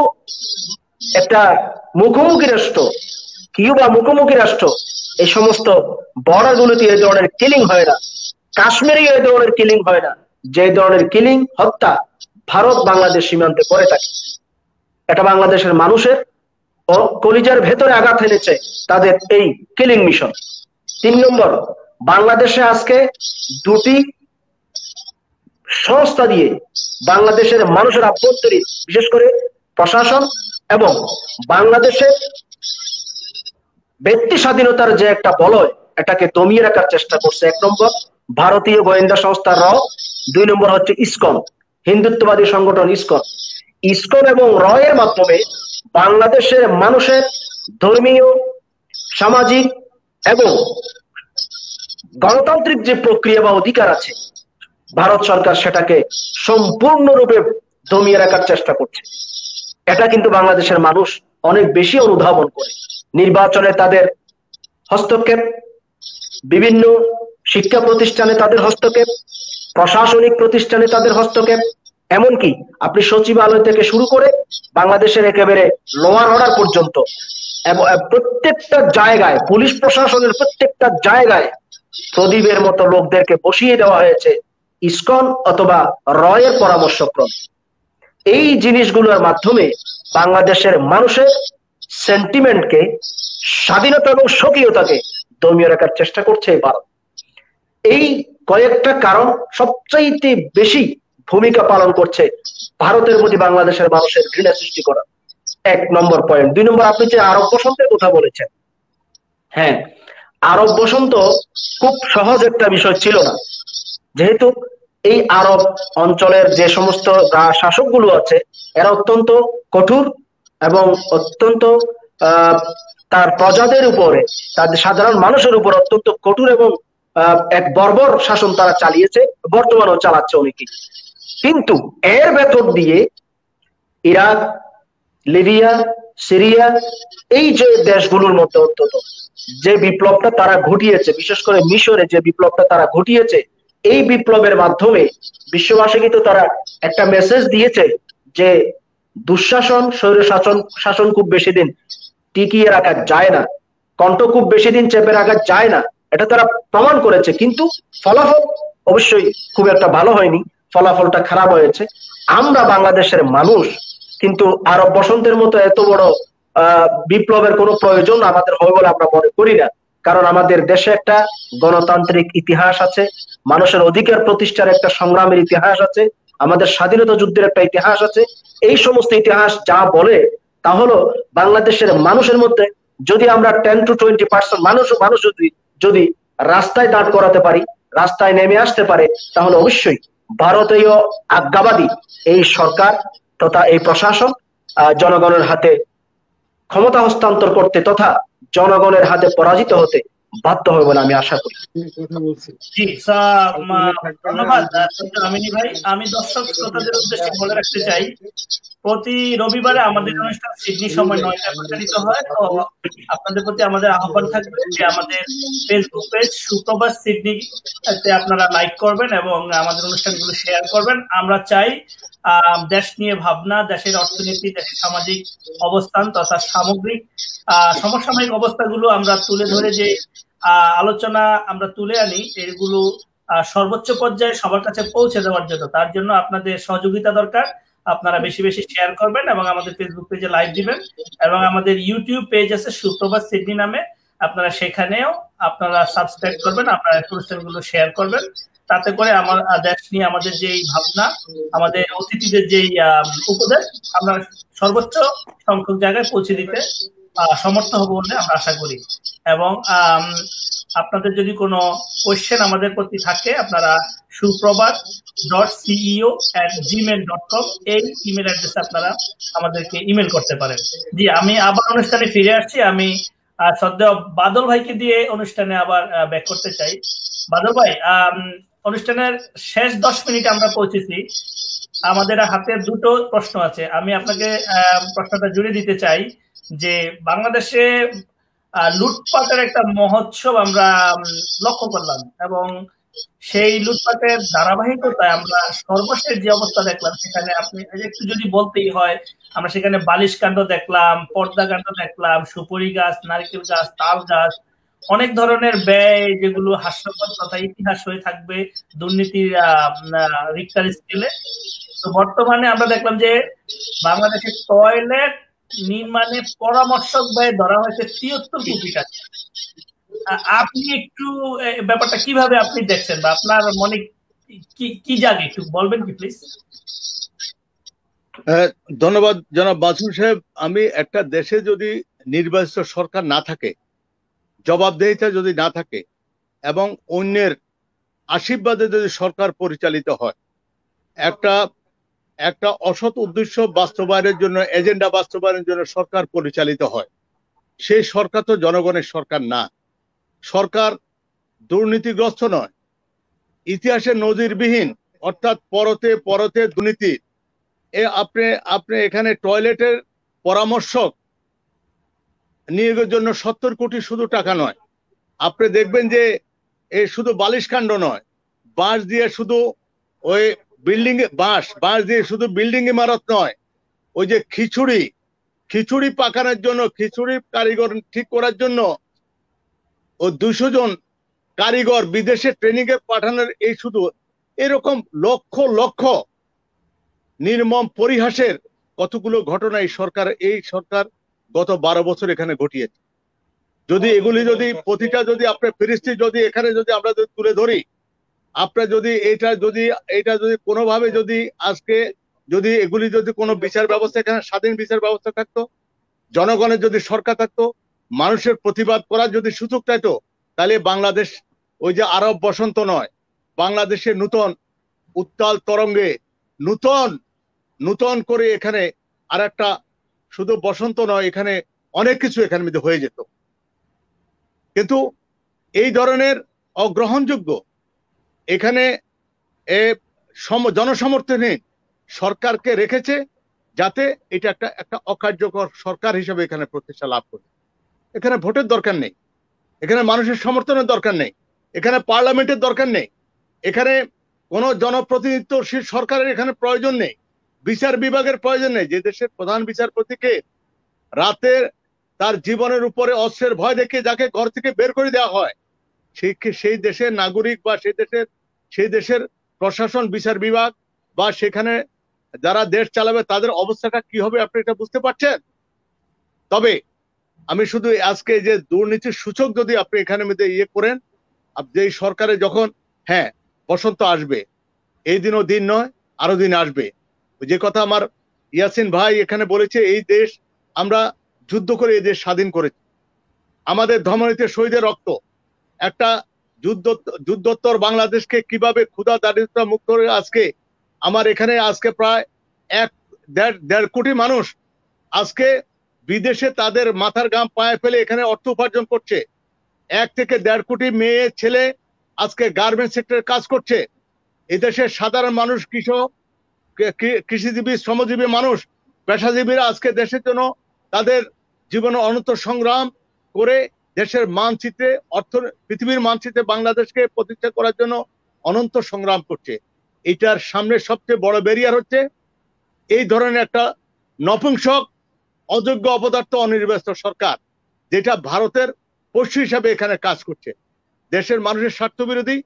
একটা মুখোমুখি রাষ্ট্র, কিউবা মুখোমুখি রাষ্ট্র, এই সমস্ত বর্ডার গুলোতে এই ধরনের কিলিং হয় না, কাশ্মীরে এই ধরনের কিলিং হয় না। যে ধরনের কিলিং হত্যা ভারত বাংলাদেশ সীমান্তে করে থাকে, এটা বাংলাদেশের মানুষের কলিজার ভেতরে আঘাত এনেছে তাদের এই কিলিং মিশন। 3 নম্বর, বাংলাদেশে আজকে 2টি সংস্থা দিয়ে বাংলাদেশের মানুষের আভ্যন্তরীণ, বিশেষ করে প্রশাসন এবং বাংলাদেশের ব্যক্তি স্বাধীনতার যে একটা বলয়, এটাকে দমিয়ে রাখার চেষ্টা করছে। 1 নম্বর ভারতীয় গোয়েন্দা সংস্থা র, 2 নম্বর হচ্ছে ইসকন, হিন্দুত্ববাদী সংগঠন ইসকন। ইসকন এবং র এর মাধ্যমে বাংলাদেশের মানুষের ধর্মীয়, সামাজিক এবং গণতান্ত্রিক যে প্রক্রিয়া বা অধিকার আছে, ভারত সরকার সেটাকে সম্পূর্ণরূপে দমিয়ে রাখার চেষ্টা করছে। এটা কিন্তু বাংলাদেশের মানুষ অনেক বেশি অনুধাবন করে। নির্বাচনে তাদের হস্তক্ষেপ, বিভিন্ন শিক্ষা প্রতিষ্ঠানে তাদের হস্তক্ষেপ, প্রশাসনিক প্রতিষ্ঠানে তাদের হস্তক্ষেপ, এমনকি আপনি সচিবালয় থেকে শুরু করে বাংলাদেশের একেবারে লোয়ার অর্ডার পর্যন্ত প্রত্যেকটা জায়গায়, পুলিশ প্রশাসনের প্রত্যেকটা জায়গায় প্রদীপের মতো লোকদেরকে বসিয়ে দেওয়া হয়েছে ইসকন অথবা রয়ের পরামর্শক্রমে। এই জিনিসগুলোর মাধ্যমে বাংলাদেশের মানুষের সেন্টিমেন্টকে, স্বাধীনতা এবং স্বকীয়তাকে দমিয়ে রাখার চেষ্টা করছে ভারত। এই কয়েকটা কারণ সবচাইতে বেশি ভূমিকা পালন করছে ভারতের প্রতি বাংলাদেশের মানুষের ঘৃণা সৃষ্টি করা। 1 নম্বর পয়েন্ট। 2 নম্বর, আপনি যে আরব বসন্তের কথা বলেছেন, হ্যাঁ, আরব বসন্ত খুব সহজ একটা বিষয় ছিল না, যেহেতু এই আরব অঞ্চলের যে সমস্ত শাসকগুলো আছে এরা অত্যন্ত কঠোর এবং অত্যন্ত তার প্রজাদের উপরে, তাদের সাধারণ মানুষের উপর অত্যন্ত কঠোর এবং এক বর্বর শাসন তারা চালিয়েছে, বর্তমানেও চালাচ্ছে অনেকে। কিন্তু এর ভেতর দিয়ে ইরাক, লিবিয়া, সিরিয়া, এই যে দেশগুলোর মধ্যে অন্তত যে বিপ্লবটা তারা ঘটিয়েছে, বিশেষ করে মিশরে যে বিপ্লবটা তারা ঘটিয়েছে, এই বিপ্লবের মাধ্যমে বিশ্ববাসী কিন্তু তারা একটা মেসেজ দিয়েছে যে দুঃশাসন, স্বৈর শাসন শাসন খুব বেশি দিন টিকিয়ে রাখা যায় না, কণ্ঠ খুব বেশি দিন চেপে রাখা যায় না, এটা তারা প্রমাণ করেছে। কিন্তু ফলাফল অবশ্যই খুব একটা ভালো হয়নি, ফলাফলটা খারাপ হয়েছে। আমরা বাংলাদেশের মানুষ কিন্তু আরব বসন্তের মতো এত বড় বিপ্লবের কোনো প্রয়োজন আমাদের হয় বলে আমরা মনে করি না। কারণ আমাদের দেশে একটা গণতান্ত্রিক ইতিহাস আছে, মানুষের অধিকার প্রতিষ্ঠার একটা সংগ্রামের ইতিহাস আছে, আমাদের স্বাধীনতা যুদ্ধের একটা ইতিহাস আছে। এই সমস্ত ইতিহাস যা বলে তা হলো বাংলাদেশের মানুষের মধ্যে যদি আমরা 10 to 20% মানুষ যদি রাস্তায় দাঁড় করাতে পারি, রাস্তায় নেমে আসতে পারে, তাহলে অবশ্যই ভারতীয় আজ্ঞাবাদী এই সরকার তথা এই প্রশাসন জনগণের হাতে ক্ষমতা হস্তান্তর করতে তথা জনগণের হাতে পরাজিত হতে বাধ্য হবে বলে আমি আশা করি। জি ধন্যবাদ আমিনী ভাই। আমি দর্শক শ্রোতাদের উদ্দেশ্যে বলে রাখতে চাই, প্রতি রবিবারে আমাদের অনুষ্ঠান সিডনি সময় 9টায় প্রচারিত হয়। তো আপনাদের প্রতি আমাদের আহ্বান থাকবে যে আমাদের ফেসবুক পেজ সুপ্রভাত সিডনি আপনারা লাইক করবেন এবং আমাদের অনুষ্ঠানগুলো শেয়ার করবেন। আমরা চাই দেশ নিয়ে ভাবনা, দেশের অর্থনীতি, দেশের সামাজিক অবস্থান তথা সামগ্রিক সমসাময়িক অবস্থাগুলো আমরা তুলে ধরে যে আলোচনা আমরা তুলে আনি, এগুলো সর্বোচ্চ পর্যায়ে সবার কাছে পৌঁছে দেওয়ার জন্য, তার জন্য আপনাদের সহযোগিতা দরকার। আপনারা বেশি বেশি শেয়ার করবেন এবং আমাদের ফেসবুক পেজে লাইভ দিবেন এবং আমাদের ইউটিউব পেজ আছে সুপ্রভাত সিডনি নামে, আপনারা সেখানেও আপনারা সাবস্ক্রাইব করবেন, আপনারা অনুষ্ঠানগুলো শেয়ার করবেন। তাতে করে আমার দেশ নিয়ে আমাদের যে ভাবনা, আমাদের অতিথিদের যে উপদেশ আমরা সর্বোচ্চ সংখ্যক জায়গায় পৌঁছে দিতে সমর্থ হব বলে আমরা আশা করি। এবং আপনাদের যদি কোনো কোয়েশ্চেন আমাদের প্রতি থাকে, আপনারা suprabhat.ceo@gmail.com এই ইমেল অ্যাড্রেসে আপনারা আমাদেরকে ইমেল করতে পারেন। জি, আমি আবার অনুষ্ঠানে ফিরে আসছি। আমি শ্রদ্ধেয় বাদল ভাইকে দিয়ে অনুষ্ঠানে আবার ব্যাক করতে চাই। বাদল ভাই, অনুষ্ঠানের শেষ 10 মিনিটে আমরা পৌঁছেছি। আমাদের হাতে দুটো প্রশ্ন আছে, আমি আপনাকে প্রশ্নটা জুড়ে দিতে চাই যে বাংলাদেশে লুটপাটের একটা মহোৎসব আমরা লক্ষ্য করলাম এবং সেই লুটপাটের ধারাবাহিকতায় আমরা সর্বশেষ যে অবস্থা দেখলাম সেখানে আপনি একটু যদি বলতেই হয়, আমরা সেখানে বালিশ কাণ্ড দেখলাম, পর্দা কাণ্ড দেখলাম, সুপারি গাছ, নারকেল গাছ, তাল গাছ, অনেক ধরনের ব্যয় যেগুলো হাস্যকর তথা ইতিহাস হয়ে থাকবে দুর্নীতির রিক্টার স্কেলে। তো বর্তমানে আমরা দেখলাম যে বাংলাদেশের টয়লেট নির্মাণে পরামর্শক ব্যয় ধরা হয়েছে 73 কোটি টাকা। আপনি একটু ব্যাপারটা কিভাবে আপনি দেখছেন বা আপনার মনে কি জাগে একটু বলবেন কি প্লিজ? ধন্যবাদ জনাব মাসুম সাহেব। আমি একটা দেশে যদি নির্বাচিত সরকার না থাকে, জবাবদিহিতা যদি না থাকে এবং অন্যের আশীর্বাদে যদি সরকার পরিচালিত হয়, একটা অসৎ উদ্দেশ্য বাস্তবায়নের জন্য, এজেন্ডা বাস্তবায়নের জন্য সরকার পরিচালিত হয়, সেই সরকার তো জনগণের সরকার না। সরকার দুর্নীতিগ্রস্ত নয়, ইতিহাসে নজিরবিহীন, অর্থাৎ পরতে পরতে দুর্নীতি। আপনি এখানে টয়লেটের পরামর্শক নিয়োগের জন্য 70 কোটি শুধু টাকা নয়, আপনি দেখবেন যে এই শুধু বালিশ কাণ্ড নয়, বাঁশ দিয়ে শুধু ওই বিল্ডিং বাঁশ দিয়ে শুধু বিল্ডিং ইমারত নয়, ওই যে খিচুড়ি পাকানোর জন্য, খিচুড়ি কারিগর ঠিক করার জন্য ও 200 জন কারিগর বিদেশে ট্রেনিং এ পাঠানোর, এই শুধু এরকম লক্ষ লক্ষ নির্মম পরিহাসের কতগুলো ঘটনা এই সরকার গত 12 বছর এখানে ঘটিয়েছে। যদি এগুলি যদি প্রতিটা যদি আপনার ফিরিস্তি যদি এখানে যদি আমরা তুলে ধরি, আপনার যদি এটা যদি কোনোভাবে যদি আজকে যদি এগুলি যদি কোনো বিচার ব্যবস্থা, এখানে স্বাধীন বিচার ব্যবস্থা থাকতো, জনগণের যদি সরকার থাকতো, মানুষের প্রতিবাদ করার যদি সুযোগ পেতো, তাহলে বাংলাদেশ ওই যে আরব বসন্ত নয়, বাংলাদেশের নূতন উত্তাল তরঙ্গে নূতন করে এখানে আর একটা শুধু বসন্ত নয়, এখানে অনেক কিছু এখানে মধ্যে হয়ে যেত। কিন্তু এই ধরনের অগ্রহণযোগ্য এখানে জনসমর্থনহীন সরকারকে রেখেছে, যাতে এটা একটা অকার্যকর সরকার হিসেবে এখানে প্রতিষ্ঠা লাভ করে। এখানে ভোটের দরকার নেই, এখানে মানুষের সমর্থনের দরকার নেই, এখানে পার্লামেন্টের দরকার নেই, এখানে কোনো জনপ্রতিনিধিত্বশীল সরকারের এখানে প্রয়োজন নেই, বিচার বিভাগের প্রয়োজন নেই। যে দেশের প্রধান বিচারপতিকে রাতে তার জীবনের উপরে অস্ত্রের ভয় দেখে যাকে ঘর থেকে বের করে দেওয়া হয়, সেই দেশের নাগরিক বা সেই দেশের প্রশাসন, বিচার বিভাগ বা সেখানে যারা দেশ চালাবে তাদের অবস্থাটা কি হবে আপনি এটা বুঝতে পারছেন? তবে আমি শুধু আজকে যে দুর্নীতির সূচক যদি আপনি এখানে মধ্যে করেন, যে সরকারে যখন হ্যাঁ বসন্ত আসবে, এই দিনও দিন নয়, আরো দিন আসবে। যে কথা আমার ইয়াসিন ভাই এখানে বলেছে, এই দেশ আমরা যুদ্ধ করে এই দেশ স্বাধীন করেছি, আমাদের ধমনীতে শহীদের রক্ত, একটা যুদ্ধোত্তর বাংলাদেশকে কিভাবে ক্ষুধা দারিদ্রতা মুক্ত করে আজকে আমার এখানে আজকে প্রায় 1.5 কোটি মানুষ আজকে বিদেশে তাদের মাথার ঘাম পায়ে ফেলে এখানে অর্থ উপার্জন করছে। 1 থেকে 1.5 কোটি মেয়ে ছেলে আজকে গার্মেন্টস সেক্টরে কাজ করছে। এদেশের সাধারণ মানুষ, কৃষিজীবী, শ্রমজীবী মানুষ, পেশাজীবীরা আজকে দেশের জন্য তাদের জীবনে অনন্ত সংগ্রাম করে দেশের মানচিত্রে, পৃথিবীর মানচিত্রে বাংলাদেশকে প্রতিষ্ঠা করার জন্য অনন্ত সংগ্রাম করছে। এটার সামনে সবচেয়ে বড় ব্যারিয়ার হচ্ছে এই ধরনের একটা নপুংসক, অযোগ্য, অপদার্থ, অনির্বাচিত সরকার, যেটা ভারতের পশু হিসাবে এখানে কাজ করছে। দেশের মানুষের স্বার্থ বিরোধী,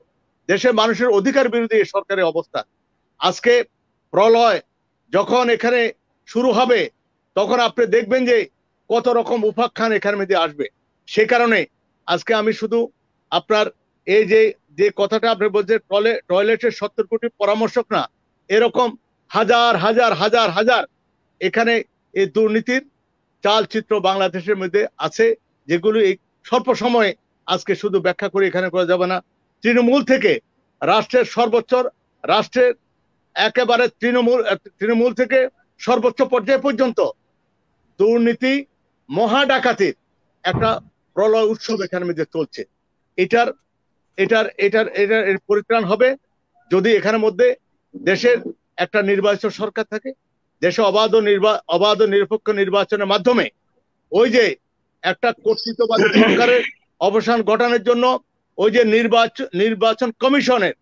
দেশের মানুষের অধিকার বিরোধী এই সরকারের অবস্থা। আজকে প্রলয় যখন এখানে শুরু হবে তখন আপনি দেখবেন যে কত রকম উপাখ্যান এখানে মধ্যে আসবে। সে কারণে আজকে আমি শুধু আপনার এই যে কথাটা আপনি বলছেন, টয়লেটের 70 কোটি পরামর্শক না, এরকম হাজার হাজার হাজার হাজার এখানে এই দুর্নীতির চালচিত্র বাংলাদেশের মধ্যে আছে, যেগুলো এই স্বল্প সময়ে আজকে শুধু ব্যাখ্যা করে এখানে করা যাবে না। তৃণমূল থেকে রাষ্ট্রের সর্বোচ্চ, রাষ্ট্রের একেবারে তৃণমূল থেকে সর্বোচ্চ পর্যায় পর্যন্ত দুর্নীতি, মহা ডাকাতির একটা প্রলয় উৎসব এখানে মধ্যে চলছে। এটার পরিত্রাণ হবে যদি এখানে মধ্যে দেশের একটা নির্বাচিত সরকার থাকে, দেশে অবাধ নিরপেক্ষ নির্বাচনের মাধ্যমে ওই যে একটা কর্তৃত্ববাদী সরকারের অবসান ঘটানোর জন্য ওই যে নির্বাচন কমিশনের,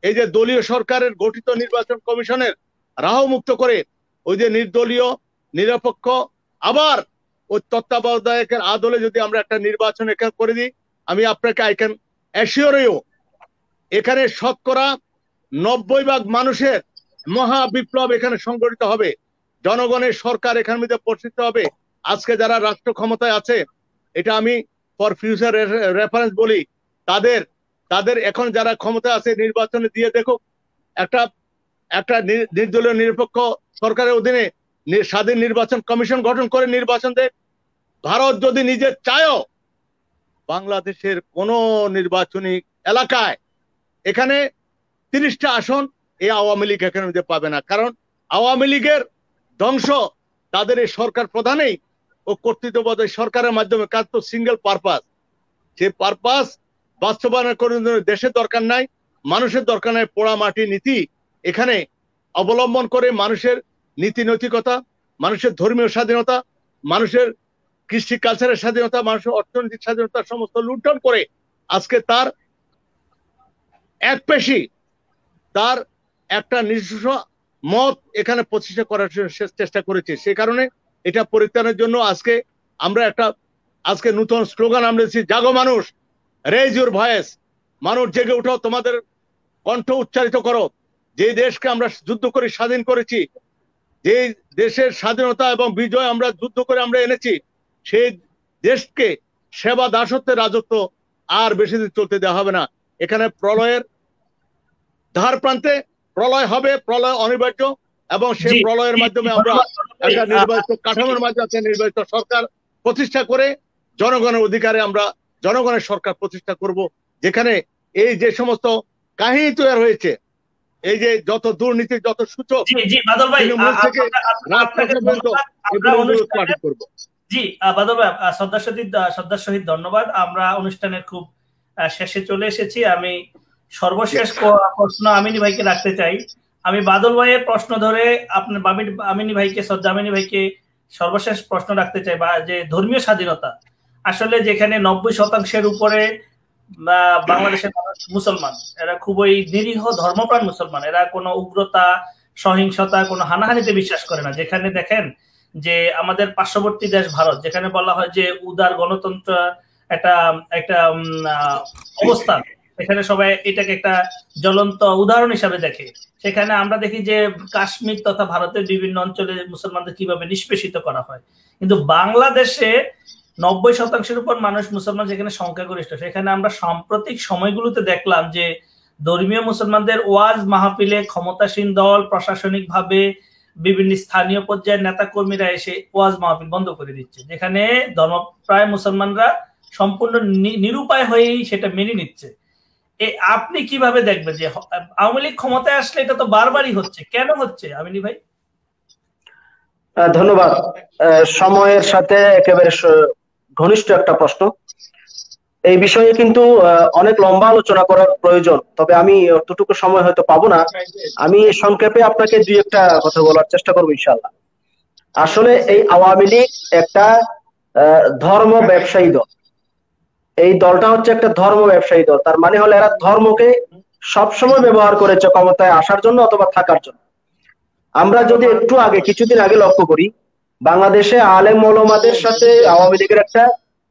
এই যে দলীয় সরকারের গঠিত নির্বাচন কমিশনের রাহ মুক্ত করে ওই যে নির্দলীয়, নিরপেক্ষ, আবার ওই তত্ত্বাবধায়কের আদলে যদি আমরা একটা নির্বাচন এখানে করে দিই, আমি আপনাকে আই ক্যান অ্যাসিওর ইউ এখানে শতকরা 90% মানুষের মহা বিপ্লব এখানে সংগঠিত হবে। জনগণের সরকার এখানে মধ্যে প্রতিষ্ঠিত হবে। আজকে যারা রাষ্ট্র ক্ষমতায় আছে, এটা আমি ফর ফিউচার রেফারেন্স বলি, তাদের এখন যারা ক্ষমতায় আছে নির্বাচনে দিয়ে দেখো, একটা নির্দলীয় নিরপেক্ষ সরকারের অধীনে স্বাধীন নির্বাচন কমিশন গঠন করে নির্বাচন দেয়। ভারত যদি নিজে চায়ও, বাংলাদেশের কোন নির্বাচনী এলাকায় এখানে 30টা আসন এই আওয়ামী লীগ এখানে পাবে না। কারণ আওয়ামী লীগের ধ্বংস তাদের এই সরকার প্রধানেই ও কর্তৃত্ববাদী সরকারের মাধ্যমে কাজ, তো সিঙ্গেল পারপাস, যে পারপাস বাস্তবায়নের করার জন্য দেশের দরকার নাই, মানুষের দরকার নাই। পোড়া মাটি নীতি এখানে অবলম্বন করে মানুষের নীতি নৈতিকতা, মানুষের ধর্মীয় স্বাধীনতা, মানুষের কৃষি কালচারের স্বাধীনতা, মানুষের অর্থনৈতিক স্বাধীনতা সমস্ত লুণ্ঠন করে আজকে তার এক পেশি, তার একটা নিজস্ব মত এখানে প্রতিষ্ঠা করার চেষ্টা করেছে। সে কারণে এটা পরিত্রাণের জন্য আজকে আমরা আজকে নতুন স্লোগান আমরা দিচ্ছি, জাগো মানুষ, রেজ ইউর ভয়েস। মানুষ জেগে উঠো, তোমাদের কণ্ঠ উচ্চারিত করো। যে দেশকে আমরা যুদ্ধ করে স্বাধীন করেছি, যে দেশের স্বাধীনতা এবং বিজয় আমরা যুদ্ধ করে আমরা এনেছি, সেই দেশকে সেবা দাসত্বের রাজত্ব আর বেশি দিন চলতে দেওয়া হবে না। এখানে প্রলয়ের ধার প্রান্তে প্রলয় হবে, প্রলয় অনিবার্য, এবং সেই প্রলয়ের মাধ্যমে আমরা একটা নির্বাচিত কাঠামোর মাধ্যমে নির্বাচিত সরকার প্রতিষ্ঠা করে জনগণের অধিকারে আমরা জনগণের সরকার প্রতিষ্ঠা করব, যেখানে এই যে সমস্ত কাহিনী তৈরি হয়েছে, এই যে যত দুর্নীতি, যত সূচক, জি বাদল ভাই, শ্রদ্ধার সহিত ধন্যবাদ। আমরা অনুষ্ঠানের খুব শেষে চলে এসেছি। আমি সর্বশেষ প্রশ্ন আমিনী ভাইকে রাখতে চাই। আমি বাদল ভাইয়ের প্রশ্ন ধরে আপনার আমিনী ভাইকে, শ্রদ্ধা আমিনী ভাইকে সর্বশেষ প্রশ্ন রাখতে চাই, যে ধর্মীয় স্বাধীনতা, আসলে যেখানে 90% উপরে বাংলাদেশের মুসলমান, এরা খুবই নিরীহ ধর্মপ্রাণ মুসলমান, এরা কোনো উগ্রতা, সহিংসতা, কোনো হানাহানিতে বিশ্বাস করে না। যেখানে দেখেন যে আমাদের পার্শ্ববর্তী দেশ ভারত, যেখানে বলা হয় যে উদার গণতন্ত্র একটা একটা অবস্থান, এখানে সবাই এটাকে একটা জ্বলন্ত উদাহরণ হিসাবে দেখে। সেখানে আমরা দেখি যে কাশ্মীর তথা ভারতের বিভিন্ন অঞ্চলে মুসলমানদের কিভাবে নিষ্পেষিত করা হয়, কিন্তু বাংলাদেশে 90% উপর মানুষ মুসলমান যেখানে সংখ্যাগরিষ্ঠ, সেখানে আমরা সাম্প্রতিক সময়গুলোতে দেখলাম যে ধর্মীয় মুসলমানদের ওয়াজ মাহফিলে ক্ষমতাসীন দল প্রশাসনিক ভাবে বিভিন্ন স্থানীয় পর্যায়ের নেতা কর্মীরা এসে ওয়াজ মাহফিল বন্ধ করে দিচ্ছে, যেখানে ধর্মপ্রায় মুসলমানরা সম্পূর্ণ নিরুপায় হয়েই সেটা মেনে নিচ্ছে। আপনি কিভাবে দেখবেন যে আওয়ামী লীগ ক্ষমতায় আসলে এটা তো বারবারই হচ্ছে, কেন হচ্ছে আমিনী ভাই? ধন্যবাদ। সময়ের সাথে একেবারে ঘনিষ্ঠ একটা প্রশ্ন। এই বিষয়ে কিন্তু অনেক লম্বা আলোচনা করার প্রয়োজন, তবে আমি অতটুকু সময় হয়তো পাবো না। আমি সংক্ষেপে আপনাকে দুই একটা কথা বলার চেষ্টা করবো ইনশাআল্লাহ। আসলে এই আওয়ামী লীগ একটা ধর্ম ব্যবসায়ী দল। এই দলটা হচ্ছে একটা ধর্ম ব্যবসায়ী দল। তার মানে হলো এরা ধর্মকে সবসময় ব্যবহার করেছে ক্ষমতায় আসার জন্য অথবা থাকার জন্য। আমরা যদি একটু আগে, কিছুদিন আগে লক্ষ্য করি, বাংলাদেশে আলেম ওলামাদের সাথে আওয়ামী লীগের একটা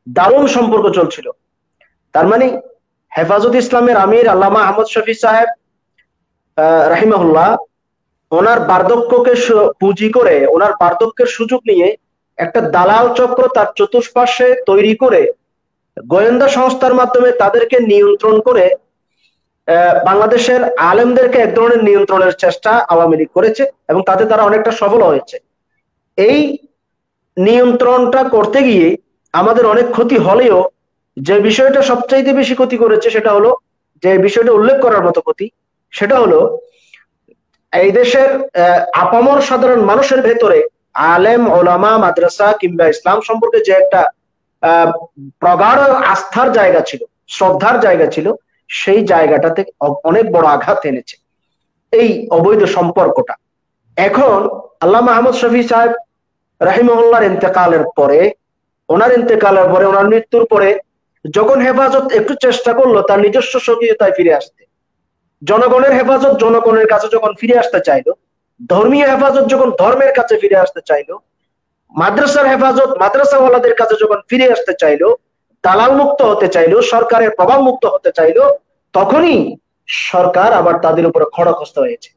দারুণ সম্পর্ক চলছিল। তার মানে হেফাজত ইসলামের আমির আল্লামা আহমদ শফি সাহেব রাহিমাহুল্লাহ, ওনার বার্ধক্যকে পুঁজি করে, ওনার বার্ধক্যের সুযোগ নিয়ে একটা দালাল চক্র তার চতুষ্পার্শ্বে তৈরি করে গোয়েন্দা সংস্থার মাধ্যমে তাদেরকে নিয়ন্ত্রণ করে বাংলাদেশের আলেমদেরকে এক ধরনের নিয়ন্ত্রণের চেষ্টা আওয়ামী লীগ করেছে এবং তাতে তারা অনেকটা সফল হয়েছে। এই নিয়ন্ত্রণটা করতে গিয়ে আমাদের অনেক ক্ষতি হলেও যে বিষয়টা সবচাইতে বেশি ক্ষতি করেছে সেটা হলো, যে বিষয়টা উল্লেখ করার মতো ক্ষতি, সেটা হলো এই দেশের আপামর সাধারণ মানুষের ভেতরে আলেম ওলামা মাদ্রাসা কিংবা ইসলাম সম্পর্কে যে একটা প্রগাঢ় আস্থার জায়গা ছিল, শ্রদ্ধার জায়গা ছিল, সেই জায়গাটাতে অনেক বড় আঘাত এনেছে এই অবৈধ সম্পর্কটা। এখন আল্লামা আহমদ শফি সাহেব রাহিমাহুল্লাহর ইন্তেকালের পরে, ওনার মৃত্যুর পরে যখন হেফাজত একটু চেষ্টা করলো তার নিজস্ব সক্রিয়তায় ফিরে আসতে, জনগণের হেফাজত জনগণের কাছে যখন ফিরে আসতে চাইলো, ধর্মীয় হেফাজত যখন ধর্মের কাছে ফিরে আসতে চাইলো, মাদ্রাসার হেফাজত মাদ্রাসাওয়ালাদের কাছে যখন ফিরে আসতে চাইলো, দালাল মুক্ত হতে চাইলো, সরকারের প্রভাব মুক্ত হতে চাইলো, তখনই সরকার আবার তাদের উপরে খড়গহস্ত হয়েছে,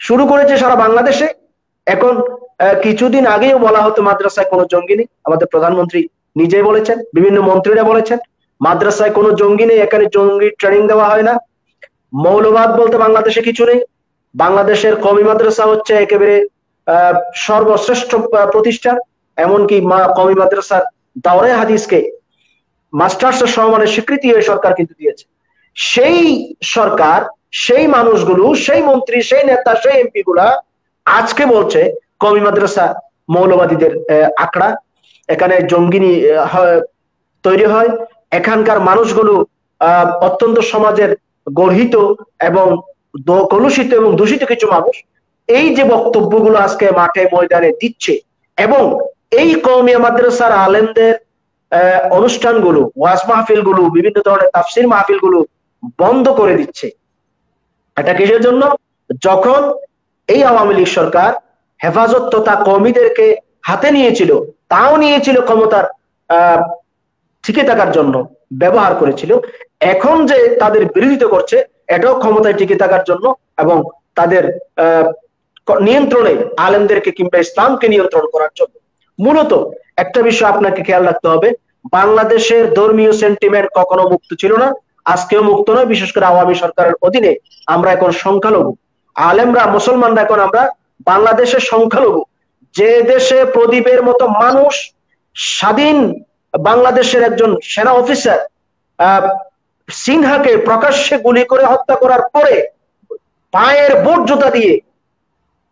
শুরু করেছে সারা বাংলাদেশে। এখন কিছুদিন আগেও বলা হতো মাদ্রাসায় কোনো জঙ্গি নেই, আমাদের প্রধানমন্ত্রী নিজেই বলেছেন, বিভিন্ন মন্ত্রীরা বলেছেন মাদ্রাসায় কোনো জঙ্গি নেই, এখানে জঙ্গি ট্রেনিং দেওয়া হয় না। মৌলবাদ বলতে বাংলাদেশে কিছু নেই। বাংলাদেশের কওমি মাদ্রাসা হচ্ছে একেবারে সর্বশ্রেষ্ঠ প্রতিষ্ঠান, এমনকি কওমি মাদ্রাসার দাওরায়ে হাদিসকে মাস্টার্সের সম্মানের স্বীকৃতি এই সরকার কিন্তু দিয়েছে। সেই সরকার, সেই মানুষগুলো, সেই মন্ত্রী, সেই নেতা, সেই এমপি গুলা আজকে বলছে কওমি মাদ্রাসা মৌলবাদীদের আখড়া, এখানে জঙ্গি তৈরি হয়, এখানকার মানুষগুলো অত্যন্ত সমাজের গর্হিত এবং কলুষিত এবং দূষিত কিছু মানুষ। এই যে বক্তব্যগুলো আজকে মাঠে ময়দানে দিচ্ছে এবং এই কওমি মাদ্রাসার আলেমদের অনুষ্ঠানগুলো, ওয়াজ মাহফিল গুলো, বিভিন্ন ধরনের তাফসির মাহফিল গুলো বন্ধ করে দিচ্ছে, এটা কিসের জন্য? যখন এই আওয়ামী লীগ সরকার হেফাজত তথা কওমিদেরকে হাতে নিয়েছিল, তাও নিয়েছিল ক্ষমতার টিকে থাকার জন্য, ব্যবহার করেছিল। এখন যে তাদের বিরোধিতা করছে, এটাও ক্ষমতায় টিকে থাকার জন্য এবং তাদের নিয়ন্ত্রণে আলেমদেরকে কিংবা ইসলামকে নিয়ন্ত্রণ করার জন্য। মূলত একটা বিষয় আপনাকে খেয়াল রাখতে হবে, বাংলাদেশের ধর্মীয় সেন্টিমেন্ট কখনো মুক্ত ছিল না, আজকেও মুক্ত নয়। বিশেষ করে আওয়ামী সরকারের অধীনে আমরা এখন সংখ্যালঘু, আলেমরা মুসলমানরা এখন আমরা বাংলাদেশের সংখ্যালঘু। যে দেশে প্রদীপের মতো মানুষ স্বাধীন বাংলাদেশের একজন সেনা অফিসার সিনহাকে প্রকাশ্যে গুলি করে হত্যা করার পরে পায়ের বোট জুতা দিয়ে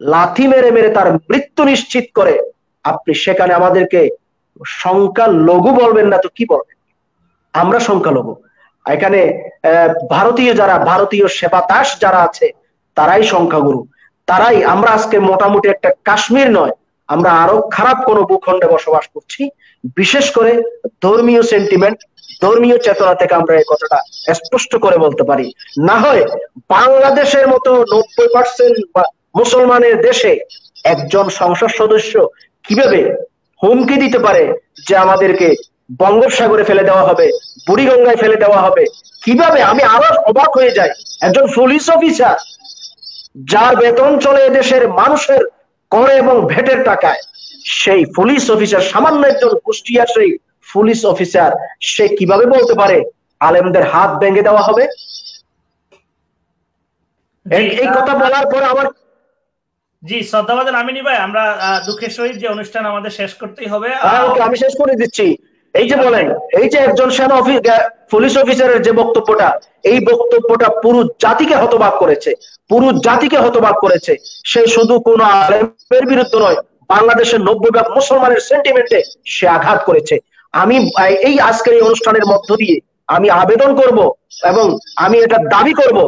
লাথি মেরে মেরে তার মৃত্যু নিশ্চিত করে, আপনি সেখানে আমাদেরকে সংখ্যালঘু বলবেন না তো কি বলবেন? আমরা সংখ্যালঘু। এখানে ভারতীয় সেবাদাস যারা আছে তারাই সংখ্যাগুরু, তারাই। আমরা আজকে মোটামুটি একটা কাশ্মীর নয়, আমরা আরো খারাপ কোনো ভূখণ্ডে বসবাস করছি, বিশেষ করে ধর্মীয় সেন্টিমেন্ট, ধর্মীয় চেতনা থেকে আমরা এই কথাটা স্পষ্ট করে বলতে পারি। না হয় বাংলাদেশের মতো 90% মুসলমানের দেশে একজন সংসদ সদস্য কিভাবে হুমকি দিতে পারে যে আমাদেরকে বঙ্গোপসাগরে ফেলে দেওয়া হবে, বুড়িগঙ্গায় ফেলে দেওয়া হবে? কিভাবে? আমি আরো অবাক হয়ে যাই। একজন পুলিশ অফিসার যার বেতন চলে দেশের মানুষের করে এবং ভেটের টাকায়, সেই পুলিশ অফিসার, সামান্য একজন কুষ্টিয়ার সেই পুলিশ অফিসার, সে কিভাবে বলতে পারে আলেমদের হাত ভেঙে দেওয়া হবে? এই কথা বলার পরে আমার জি শ্রদ্ধাবাদ আমিনী ভাই, আমরা দুঃখের সহিত যে অনুষ্ঠান আমাদের শেষ করতেই হবে। ওকে, আমি শেষ করে দিচ্ছি। এই যে বলেন, এই যে একজন সেনা পুলিশ অফিসারের যে বক্তব্যটা, এই বক্তব্যটা পুরো জাতিকে হতবাক করেছে, পুরো জাতিকে হতবাক করেছে। সে শুধু কোন আলেমের বিরুদ্ধে নয়, বাংলাদেশের 90% মুসলমানের সেন্টিমেন্টে সে আঘাত করেছে। আমি এই আজকের এই অনুষ্ঠানের মধ্য দিয়ে আমি আবেদন করব এবং আমি এটা দাবি করব,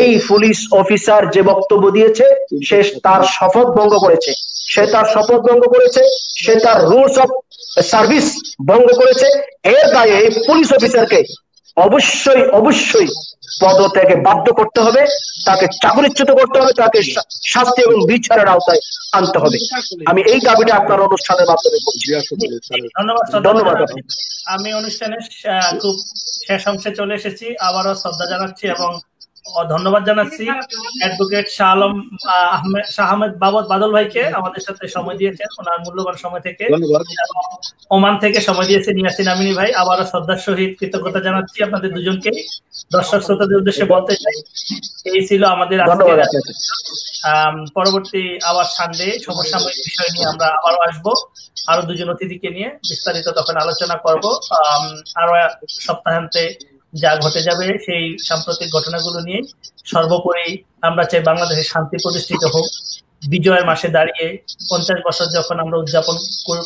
এই পুলিশ অফিসার যে বক্তব্য দিয়েছে সে তার শপথ ভঙ্গ করেছে, সে তার শপথ ভঙ্গ করেছে, সে তার রুলস অফ সার্ভিস ভঙ্গ করেছে। এর দায়ে এই পুলিশ অফিসারকে অবশ্যই অবশ্যই পদত্যাগে বাধ্য করতে হবে, তাকে চাকরিচ্যুত করতে হবে, তাকে শাস্তি এবং বিচারের আওতায় আনতে হবে। আমি এই দাবিটা আপনার অনুষ্ঠানের মাধ্যমে করছি। ধন্যবাদ। আমি অনুষ্ঠানের খুব শেষ অংশে চলে এসেছি। আবারও শ্রদ্ধা জানাচ্ছি এবং ধন্যবাদ জানাচ্ছি অ্যাডভোকেট শাহ আহমেদ বাদল ভাইকে, আমাদের সাথে সময় দিয়েছেন, ওনার মূল্যবান সময় থেকে। ওমান থেকে সময় দিয়েছেন ইয়াসিন আমিনী ভাই, আবারও শ্রদ্ধার সহিত কৃতজ্ঞতা জানাচ্ছি আপনাদের দুজনকে। দর্শক শ্রোতাদের উদ্দেশ্যে বলতে চাই, এই ছিল আমাদের পরবর্তী আবার সানডে সমসাময়িক বিষয় নিয়ে আমরা আবারও আসবো, আরো দুজন অতিথিকে নিয়ে বিস্তারিত তখন আলোচনা করব। আরো সপ্তাহান্তে যা ঘটে যাবে সেই সাম্প্রতিক ঘটনাগুলো নিয়ে। সর্বোপরি আমরা চাই বাংলাদেশে শান্তি প্রতিষ্ঠিত হোক। বিজয়ের মাসে দাঁড়িয়ে 50 বছর যখন আমরা উদযাপন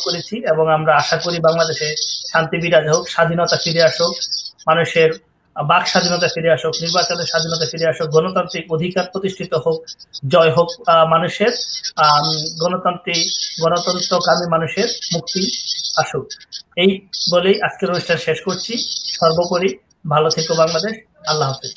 করেছি, এবং আমরা আশা করি বাংলাদেশে শান্তি বিরাজ হোক, স্বাধীনতা ফিরে আসুক, মানুষের বাক স্বাধীনতা ফিরে আসুক, নির্বাচনের স্বাধীনতা ফিরে আসুক, গণতান্ত্রিক অধিকার প্রতিষ্ঠিত হোক, জয় হোক মানুষের, গণতন্ত্রকামী মানুষের মুক্তি আসুক। এই বলেই আজকের অনুষ্ঠান শেষ করছি। সর্বোপরি ভালো থেকো বাংলাদেশ। আল্লাহ হাফেজ।